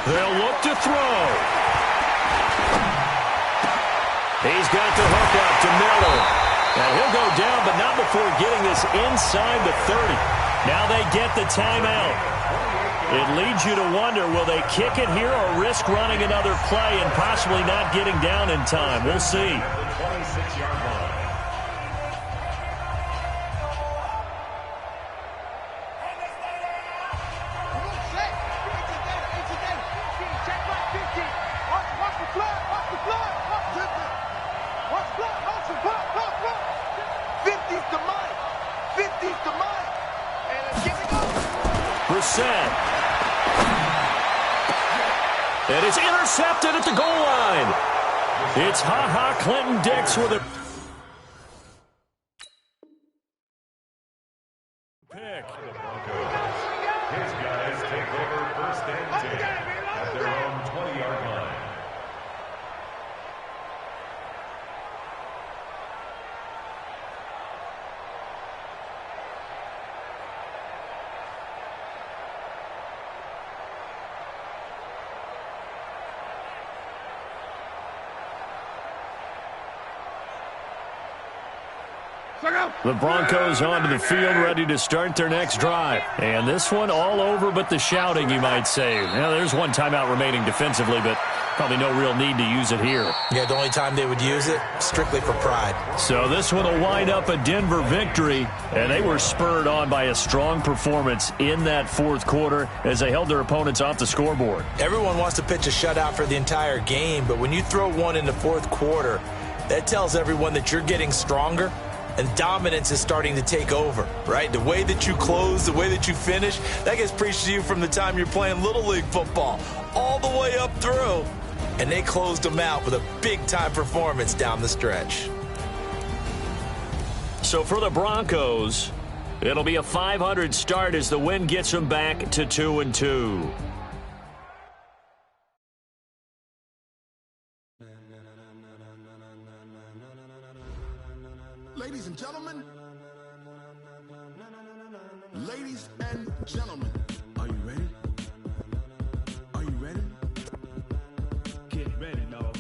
They'll look to throw. He's got the hook up to Miller. And he'll go down, but not before getting this inside the 30. Now they get the timeout. It leads you to wonder, will they kick it here or risk running another play and possibly not getting down in time? We'll see. 26-yard line. And it's intercepted at the goal line. It's Ha-Ha Clinton-Dix with a pick. His guys take over 1st and 10 at their own 20-yard line. The Broncos onto the field, ready to start their next drive. And this one all over but the shouting, you might say. Now, there's one timeout remaining defensively, but Probably no real need to use it here. Yeah, the only time they would use it, strictly for pride. So this one will wind up a Denver victory, and they were spurred on by a strong performance in that fourth quarter as they held their opponents off the scoreboard. Everyone wants to pitch a shutout for the entire game, but when you throw one in the fourth quarter, that tells everyone that you're getting stronger and dominance is starting to take over, right? The way that you close, the way that you finish, that gets preached to you from the time you're playing Little League football all the way up through. And they closed them out with a big-time performance down the stretch. So for the Broncos, it'll be a 500 start as the win gets them back to 2-2. Ladies and gentlemen, are you ready? Are you ready? Get ready, dog.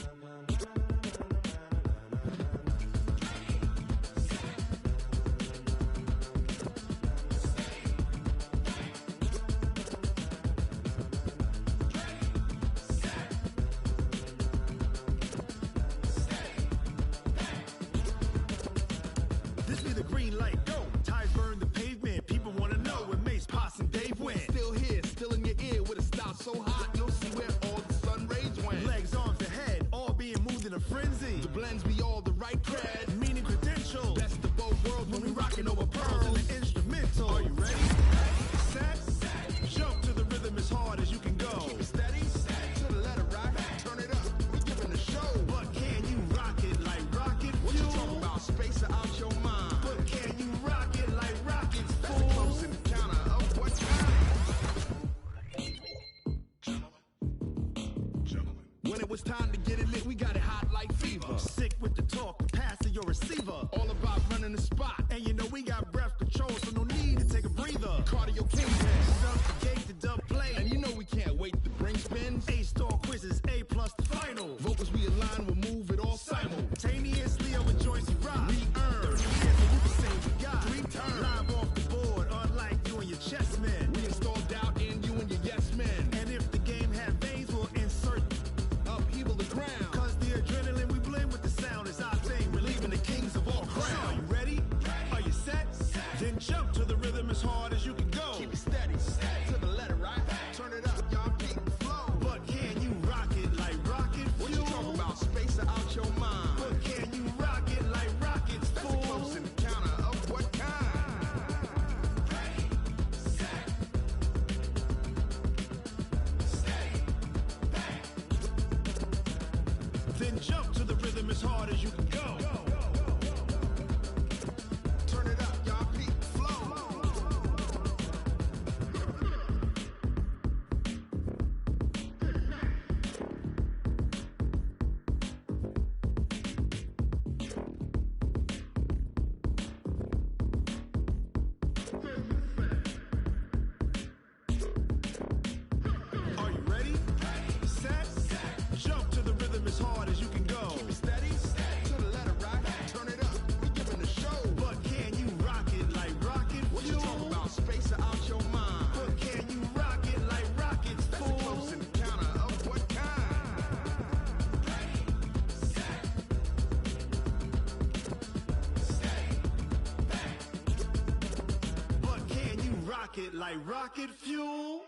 This be the green light, go. Tires burn the pavement. People want to know where Mace, Poss, and Dave went. Still here, still in your ear with a style so hot, you'll see where all the sun rays went. Legs, arms, and head, all being moved in a frenzy. The blends be all the right cred, meaning credential. Best of both worlds when we rockin' over pearls and the instrumental. Are you ready? Set, jump to the rhythm as hard as you can go. Keep it steady, to the letter rock, turn it up. We giving a show, but can you rock it like rocket fuel? What you talking about? Space or out your mind? But can you rock it like rockets, fool? Close in the counter of what kind? When it was time to get it lit, we got it hot like fever. Sick with the talk, passing your receiver. All about running the spot. And you know we got breath control, so no need to take a breather. Cardio kingpin, stump the gate to dub play. And you know we can't wait to bring spins. A-star quizzes, A+ the final. Vocals we align, we'll move it all simultaneously over joints you rock. We earn 30 years, so you can say we got 3 turns. Live off the board, unlike you and your chess men. We install doubt in you and your yes men. And if the game had veins, we'll insert upheaval the ground. Cause the adrenaline we blend with the sound is our thing. We're leaving the kings of all crowns. So are you ready? Are you set? Then jump to the rhythm as hard as you can go. Keep it steady, to the letter, right? Turn it up, y'all keep the flow. But can you rock it like rocket fuel? What you talking about? Space or out your mind? But can you rock it like rockets, fool? Close in the counter of what kind? Then jump to the rhythm as hard as you can go. Turn it up, y'all keep the flow. Are you ready? Set, jump to the rhythm as hard as you can go. Keep it steady, to the letter rock, turn it up. We giving a show, but can you rock it like rocket fuel? What you talking about? Space or out your mind? But can you rock it like rockets, fool? Close in the counter of what kind? But can you rock it like rocket fuel?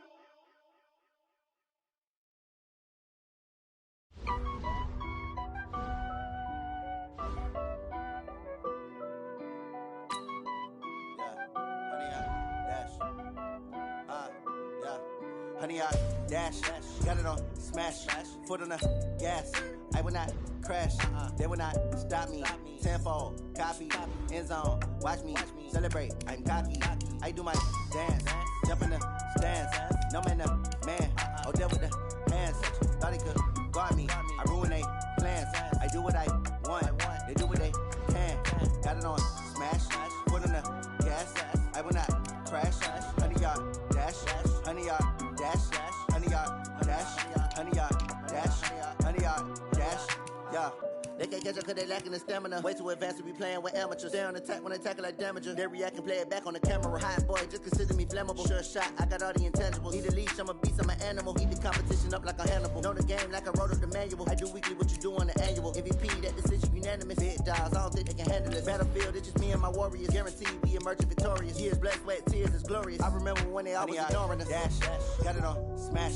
Honey, I dash, got it on smash, foot on the gas. I will not crash, they will not stop me. Tenfold, copy, end zone, watch me celebrate. I'm cocky, I do my dance, jump in the stands. No man, the man, oh, there with the hands. Thought he could guard me, I ruin they plans. I do what I want, they do what they can. Got it on smash, foot on the gas. I will not crash, honey, y'all dash, honey, y'all dash, honey, y'all dash, honey, y'all dash, honey, y'all dash. Yeah, they can't catch up cause they lacking the stamina. Way too advanced to be playing with amateurs. Stay on attack when they tackle like damager. They react and play it back on the camera. Hot boy, just consider me flammable. Sure shot, I got all the intangibles. Need a leash, I'm a beast, I'm an animal. Eat the competition up like a Hannibal. Know the game like I wrote up the manual. I do weekly what you do on the annual. MVP, that decision unanimous. Big dogs, I don't think they can handle it. Battlefield, it's just me and my warriors. Guaranteed we emerging victorious. Years, blood, sweat, tears, is glorious. I remember when they always ignoring us. Dash, got it on, smash,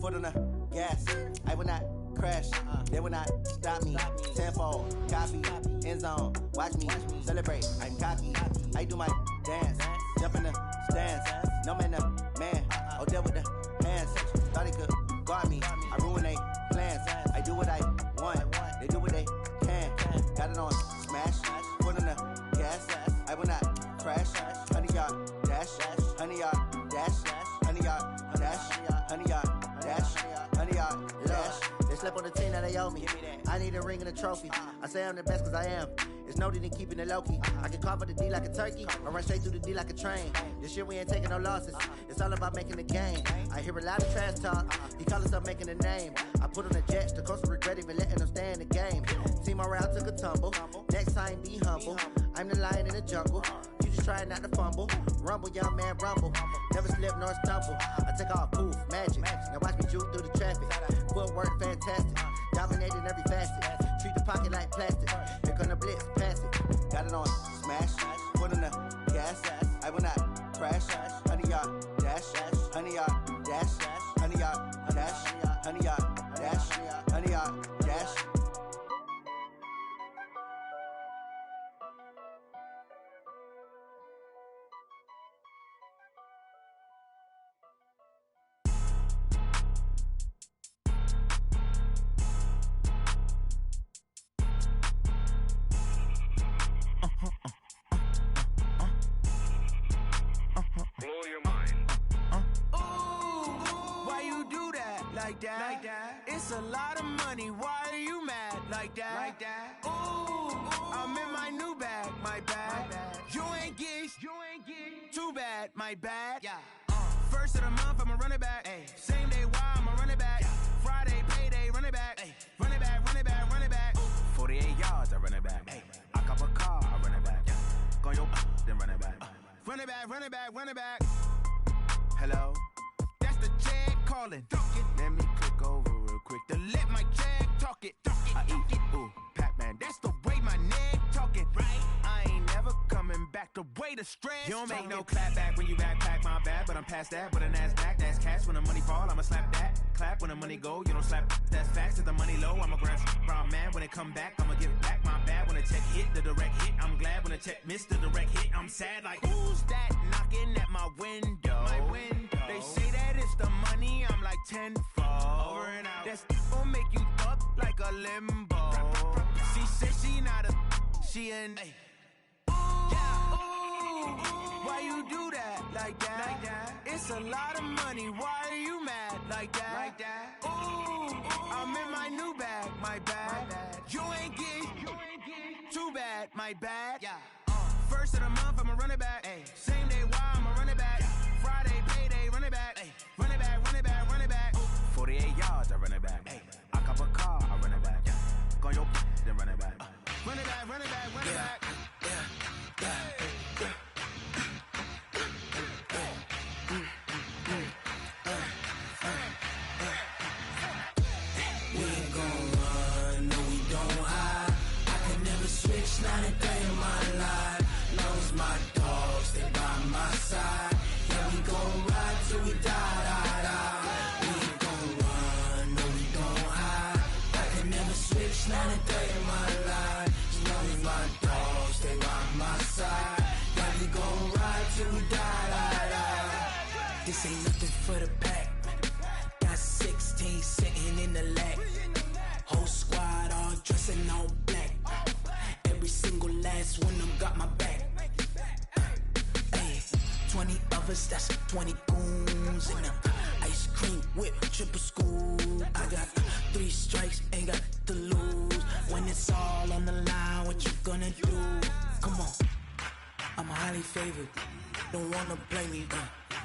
foot on the gas. I will not crash, they will not stop me. Tenfold, copy, end zone, watch me celebrate. I'm cocky, I do my dance, jump in the stands. No man, man, oh there with the hands. Thought he could guard me, I ruin they plans. I do what I want, they do what they can. Got it on smash, foot on the gas. I will not crash, 100-yard dash, 100-yard dash, 100-yard dash, 100-yard dash, 100-yard dash. They slept on the team that they owe me. I need a ring and a trophy. I say I'm the best cause I am. It's noted in keeping it low-key. I can carve up the D like a turkey, or run straight through the D like a train. This year we ain't taking no losses. It's all about making the game. I hear a lot of trash talk. He call himself making a name. I put on the Jets, the coach will regret even letting them stay in the game. Team morale took a tumble. Next time be humble. I'm the lion in the jungle. You just try not to fumble. Rumble, young man, rumble. Never slip nor stumble. I take off, poof, magic. Now watch me juke through the traffic. Footwork fantastic. Dominating every facet. Treat the pocket like plastic. Here come the blitz, pass it. Got it on smash. Foot on the gas. I will not crash. 100-yard dash. 100-yard dash. 100-yard dash. 100-yard dash. 100-yard dash. Like that. It's a lot of money. Why are you mad like that? Ooh, I'm in my new bag, my bad. You ain't get too bad, my bad. Yeah. First of the month, I'ma run it back. Ay. Same day, why I'ma run it back. Yeah. Friday, payday, run it back. Ay. Run it back, run it back, run it back. 48 yards, I run it back. Ay. I cop a car, I run it back. Yeah. Go your then run it back. Run it back, run it back, run it back. Hello? That's the check calling. Let me click over real quick to let my check talk it. I eat it, ooh, Pac-Man. That's the way my neck talking. Right? I ain't never coming back the way the stress. You don't make no clap back when you backpack, my bad. But I'm past that with a NASDAQ. That's cash when the money fall, I'ma slap that. Clap when the money go, you don't slap. That's facts. If the money low, I'ma grab brown man. When it come back, I'ma give back my bad. When the check hit, the direct hit. I'm glad when the check missed the direct hit. I'm sad like, who's that knocking at my window? My window. They say that it's the money, I'm like tenfold. Over and out. That's gon' make you up like a limbo. She said she not a, she an. Ay. Why you do that like that? It's a lot of money. Why are you mad like that? Ooh, I'm in my new bag, my bad. You ain't get too bad, my bad. Yeah. First of the month, I'ma run it back. Ay. Same day, why I'ma run it back. Friday, payday, run it back. Ay. Run it back, run it back, run it back. 48 yards, I run it back. Ay. I cop a car, I run it back. Yeah. Go your then run it back. Run it back, run it back, run it back. Switch, not a day in my life. Loves my dogs, they by my side. Yeah, we gon' ride till we die. We ain't gon' run, no, we gon' hide. I can never switch, not a day in my life. Loves my dogs, they by my side. Yeah, we gon' ride till we die. This ain't nothing for the pack. Got 16 sitting in the lap. Whole squad all dressing all black. Every single last one of them got my back. 20 of us, that's 20 goons. And ice cream whip, triple school. I got 3 strikes, ain't got to lose. When it's all on the line, what you gonna do? Come on, I'm highly favored. Don't wanna blame me,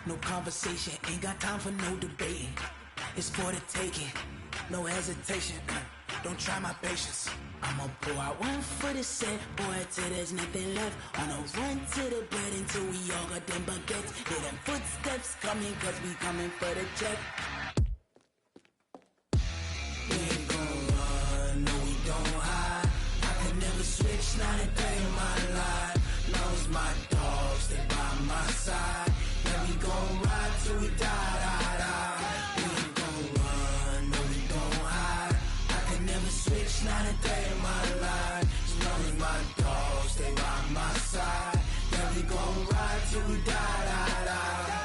no conversation, ain't got time for no debating. It's for the taking, no hesitation. don't try my patience. I'ma pull out one foot and set, boy, till there's nothing left. On a run to the bed until we all got them baguettes. Hear them footsteps coming, cause we coming for the check. We ain't gon' run, no we don't hide. I can never switch, not a day in my life. Long as my dogs, they by my side. Yeah, we gon' ride till we die, die, die. We ain't gon' run, no we don't hide. I can never switch, not a day in my life. As long as my dogs, they by my side. Yeah, we gon' ride till we die, die, die.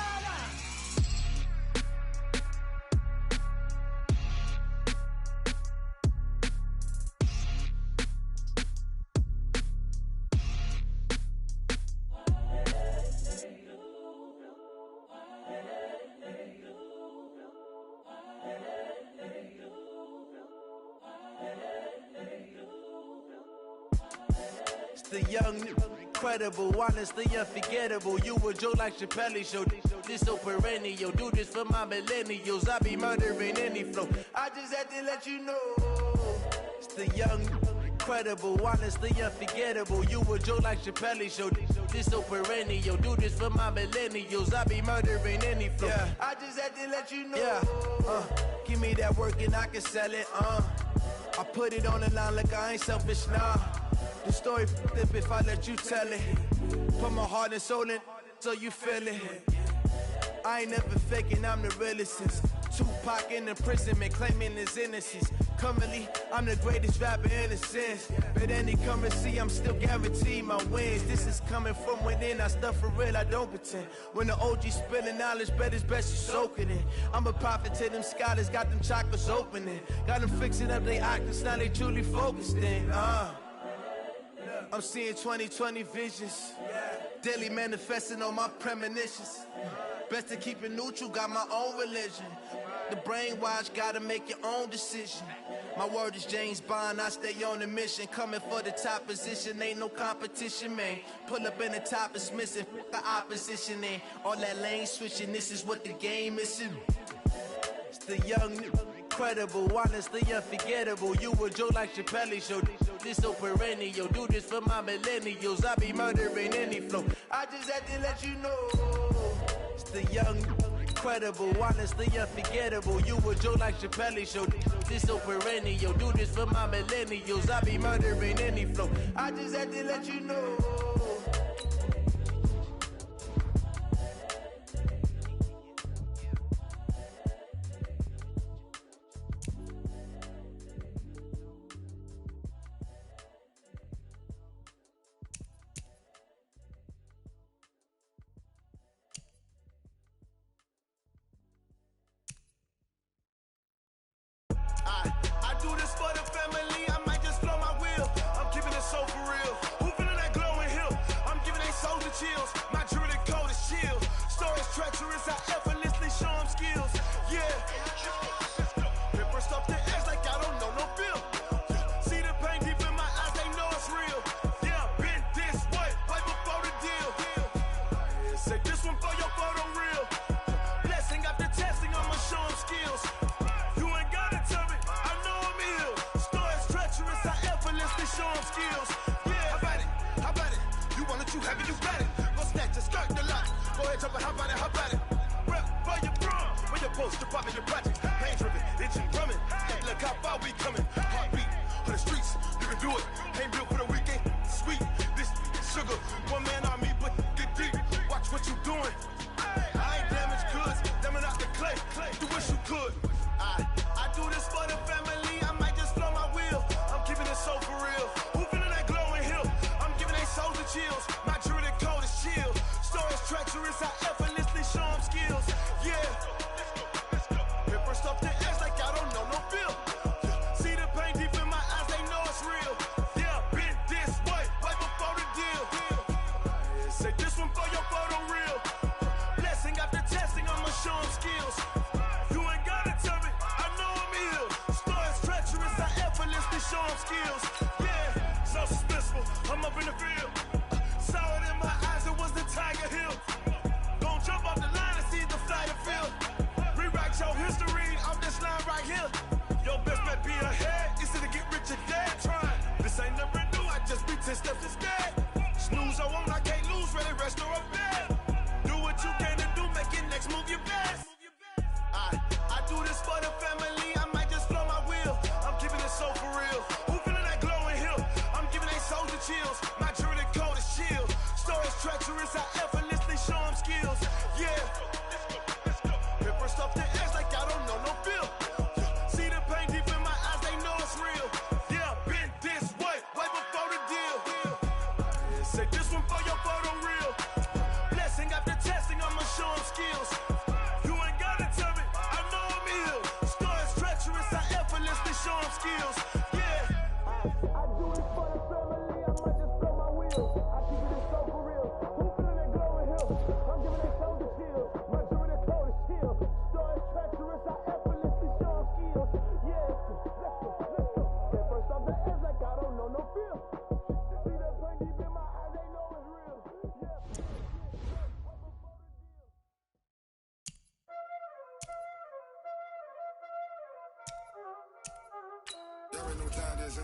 The young, incredible, honestly unforgettable. You a joke like Chappelle show. This so perennial. Do this for my millennials. I be murdering any flow. I just had to let you know. It's the young, incredible, honestly unforgettable. You a joke like Chappelle show. This so perennial. Do this for my millennials. I be murdering any flow. Yeah. I just had to let you know. Yeah. Give me that work and I can sell it. I put it on the line like I ain't selfish, nah. The story flip if I let you tell it. Put my heart and soul in so you feel it. I ain't never faking, I'm the realest since Tupac in imprisonment, claiming his innocence. Currently, I'm the greatest rapper in a sense. But any currency, I'm still guaranteed my wins. This is coming from within, I stuff for real, I don't pretend. When the OG spilling knowledge, bet it's best you soak it in. I'm a prophet to them scholars, got them chakras opening. Got them fixing up they octaves, now they truly focused in. I'm seeing 2020 visions. Daily manifesting on my premonitions. Best to keep it neutral, got my own religion. The brainwash, gotta make your own decision. My word is James Bond, I stay on a mission. Coming for the top position, ain't no competition, man. Pull up in the top is missing, the opposition ain't. All that lane switching, this is what the game is. It's the young, incredible, honestly unforgettable. You a joke like Chappelle show. This so perennial. Do this for my millennials. I be murdering any flow. I just had to let you know. It's the young, incredible, honestly unforgettable. You a joke like Chappelle show. This so perennial. Do this for my millennials. I be murdering any flow. I just had to let you know. I do this for the family, I might just blow my wheel. I'm keeping it so for real. Who feeling that glowing hill? I'm giving they soldier chills. My jewelry cold as chill. Stories treacherous, I effortlessly show them skills. Yeah. Paper stuff the edge like I don't know no feel. See the pain deep in my eyes, they know it's real. Yeah, been this way, way before the deal. Say this one for your photo real. Blessing after testing, I'ma show them skills. You ain't gotta tell me, I know I'm ill. Stories treacherous, I effortlessly show them skills. Yeah, how about it? How about it? You want it, you have it, you got it. Go snatch it, skirt the lot. Go ahead, jump it, how about it? How about it? Rep for your brum, when your poster popping your project. Pain driven, itching, drumming. Look how far we coming. Heartbeat for the streets, you can do it. Ain't built for the weekend. Sweet, this sugar. One man army, but get deep. Watch what you doing. I ain't damaged goods, damn it out the clay. You wish you could. I do this for the family, I might just blow my wheel. I'm keeping it so for real. Who feeling that glowing hill? I'm giving they soldier chills. My jewelry cold is chill. Stories treacherous, I effortlessly show them skills. Yeah. Paper stuff the edge like I don't know no feel. See the pain deep in my eyes, they know it's real. Yeah, been this way, way before the deal. Say this one for your photo real. Blessing after testing, I'ma show them skills. You ain't gotta tell me, I know I'm ill. Stories treacherous, I effortlessly show them skills. Yeah, so suspenseful, I'm up in the field. Saw it in my eyes, it was the Tiger Hill. Gon' jump off the line and see the flight of field. Rewrite your history off this line right here. Your best bet be ahead, it's in the your dad trying. This ain't never new, I just be 10 steps instead. Snooze, I won't, I can't lose, really rest or up bad. Do what you can to do, make your next move your best. I do this for the family, I might just flow my wheel. I'm keeping it so for real. Who feeling that glowing hill? I'm giving they soldier chills. My jewelry cold is chill. Storage treacherous, I effortlessly show them skills. Yeah. Paper stuff the edge like I don't know no feel. See the pain deep in my eyes, they know it's real. Yeah, been this way before the deal. Say this one for your photo reel. Blessing after testing, I'ma show them skills. You ain't gotta tell me, I know I'm ill. Storage treacherous, I effortlessly show them skills. Yeah. I do it for the family, I might just blow my wheel. I keep it so for real. Who feeling that glowing hill? I'm giving they soldier chills. My jewelry cold is chill. Storage treacherous, I effortlessly show them skills. Yeah. Let's go. Get first off the edge like I don't know no feel. See the pain deep in my eyes, they know it's real. Yeah. There ain't no time, this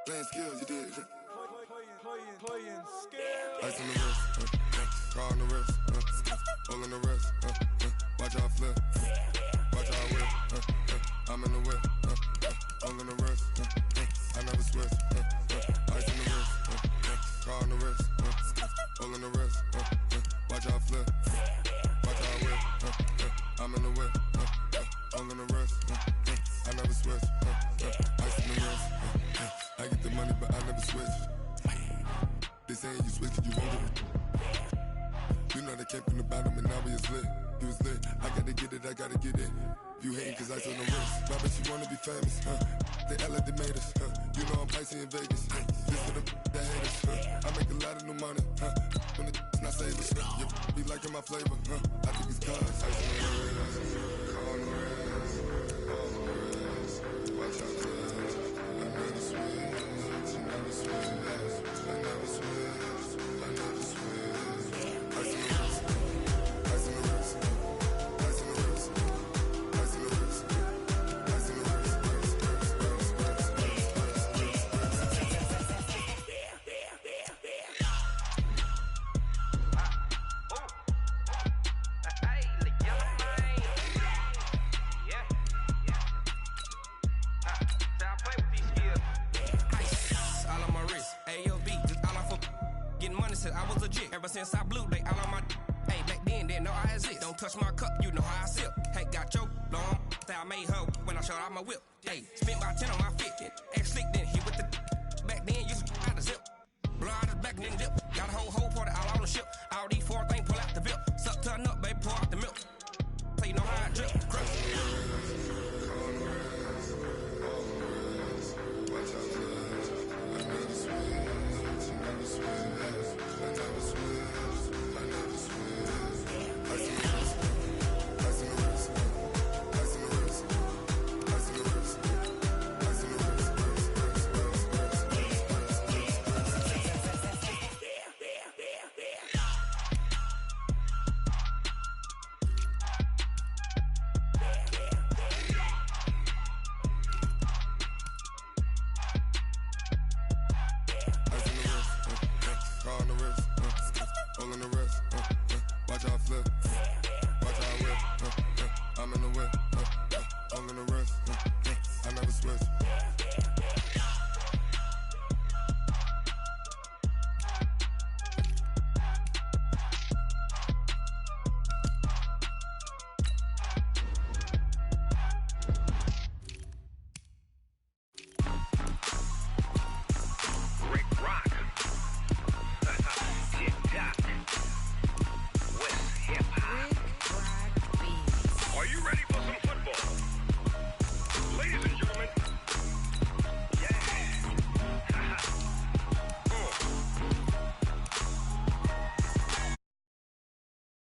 playing skills, you did. Playing skills. Ice on the wrist, car on the wrist, all on the wrist, watch out flip, watch out whip, I'm in the whip, all on the wrist, I never switch, ice on the wrist, car on the wrist, all on the wrist, watch out flip, watch out whip, I'm in the whip, all on the wrist, I never switch, ice on the wrist, I get the money but I never switch. They saying you switch it, you won't do it. You know they came from the bottom and now we is lit. You was lit, I gotta get it, I gotta get it. You hating cause I told the wrist. Why bet you wanna be famous, They LA they made us, You know I'm pricey in Vegas, This for the haters, I make a lot of new money, When the not savers, You be liking my flavor, I think it's cause ice on the wrist, car on the wrist, all on the wrist, watch out for this. I never switch, I never switch. I never switch, I never switch. Ice on the wrist, ice on the wrist, ice on the wrist, ice on the wrist, ice on the wrist, I was legit. Ever since I blew, they all on my hey, back then, didn't know I exist. Don't touch my cup, you know how I sip. Hey, got your long, say I made her when I showed out my whip. Hey, spent about 10 on my fit. Ex slick, then hit with the back then, used to out the zip. Blow out his back, then dip. Got a whole party all on the ship. All these 4 things, pull out the VIP. Suck, turn up, baby, pour out the milk. So you know how I drip. Crush.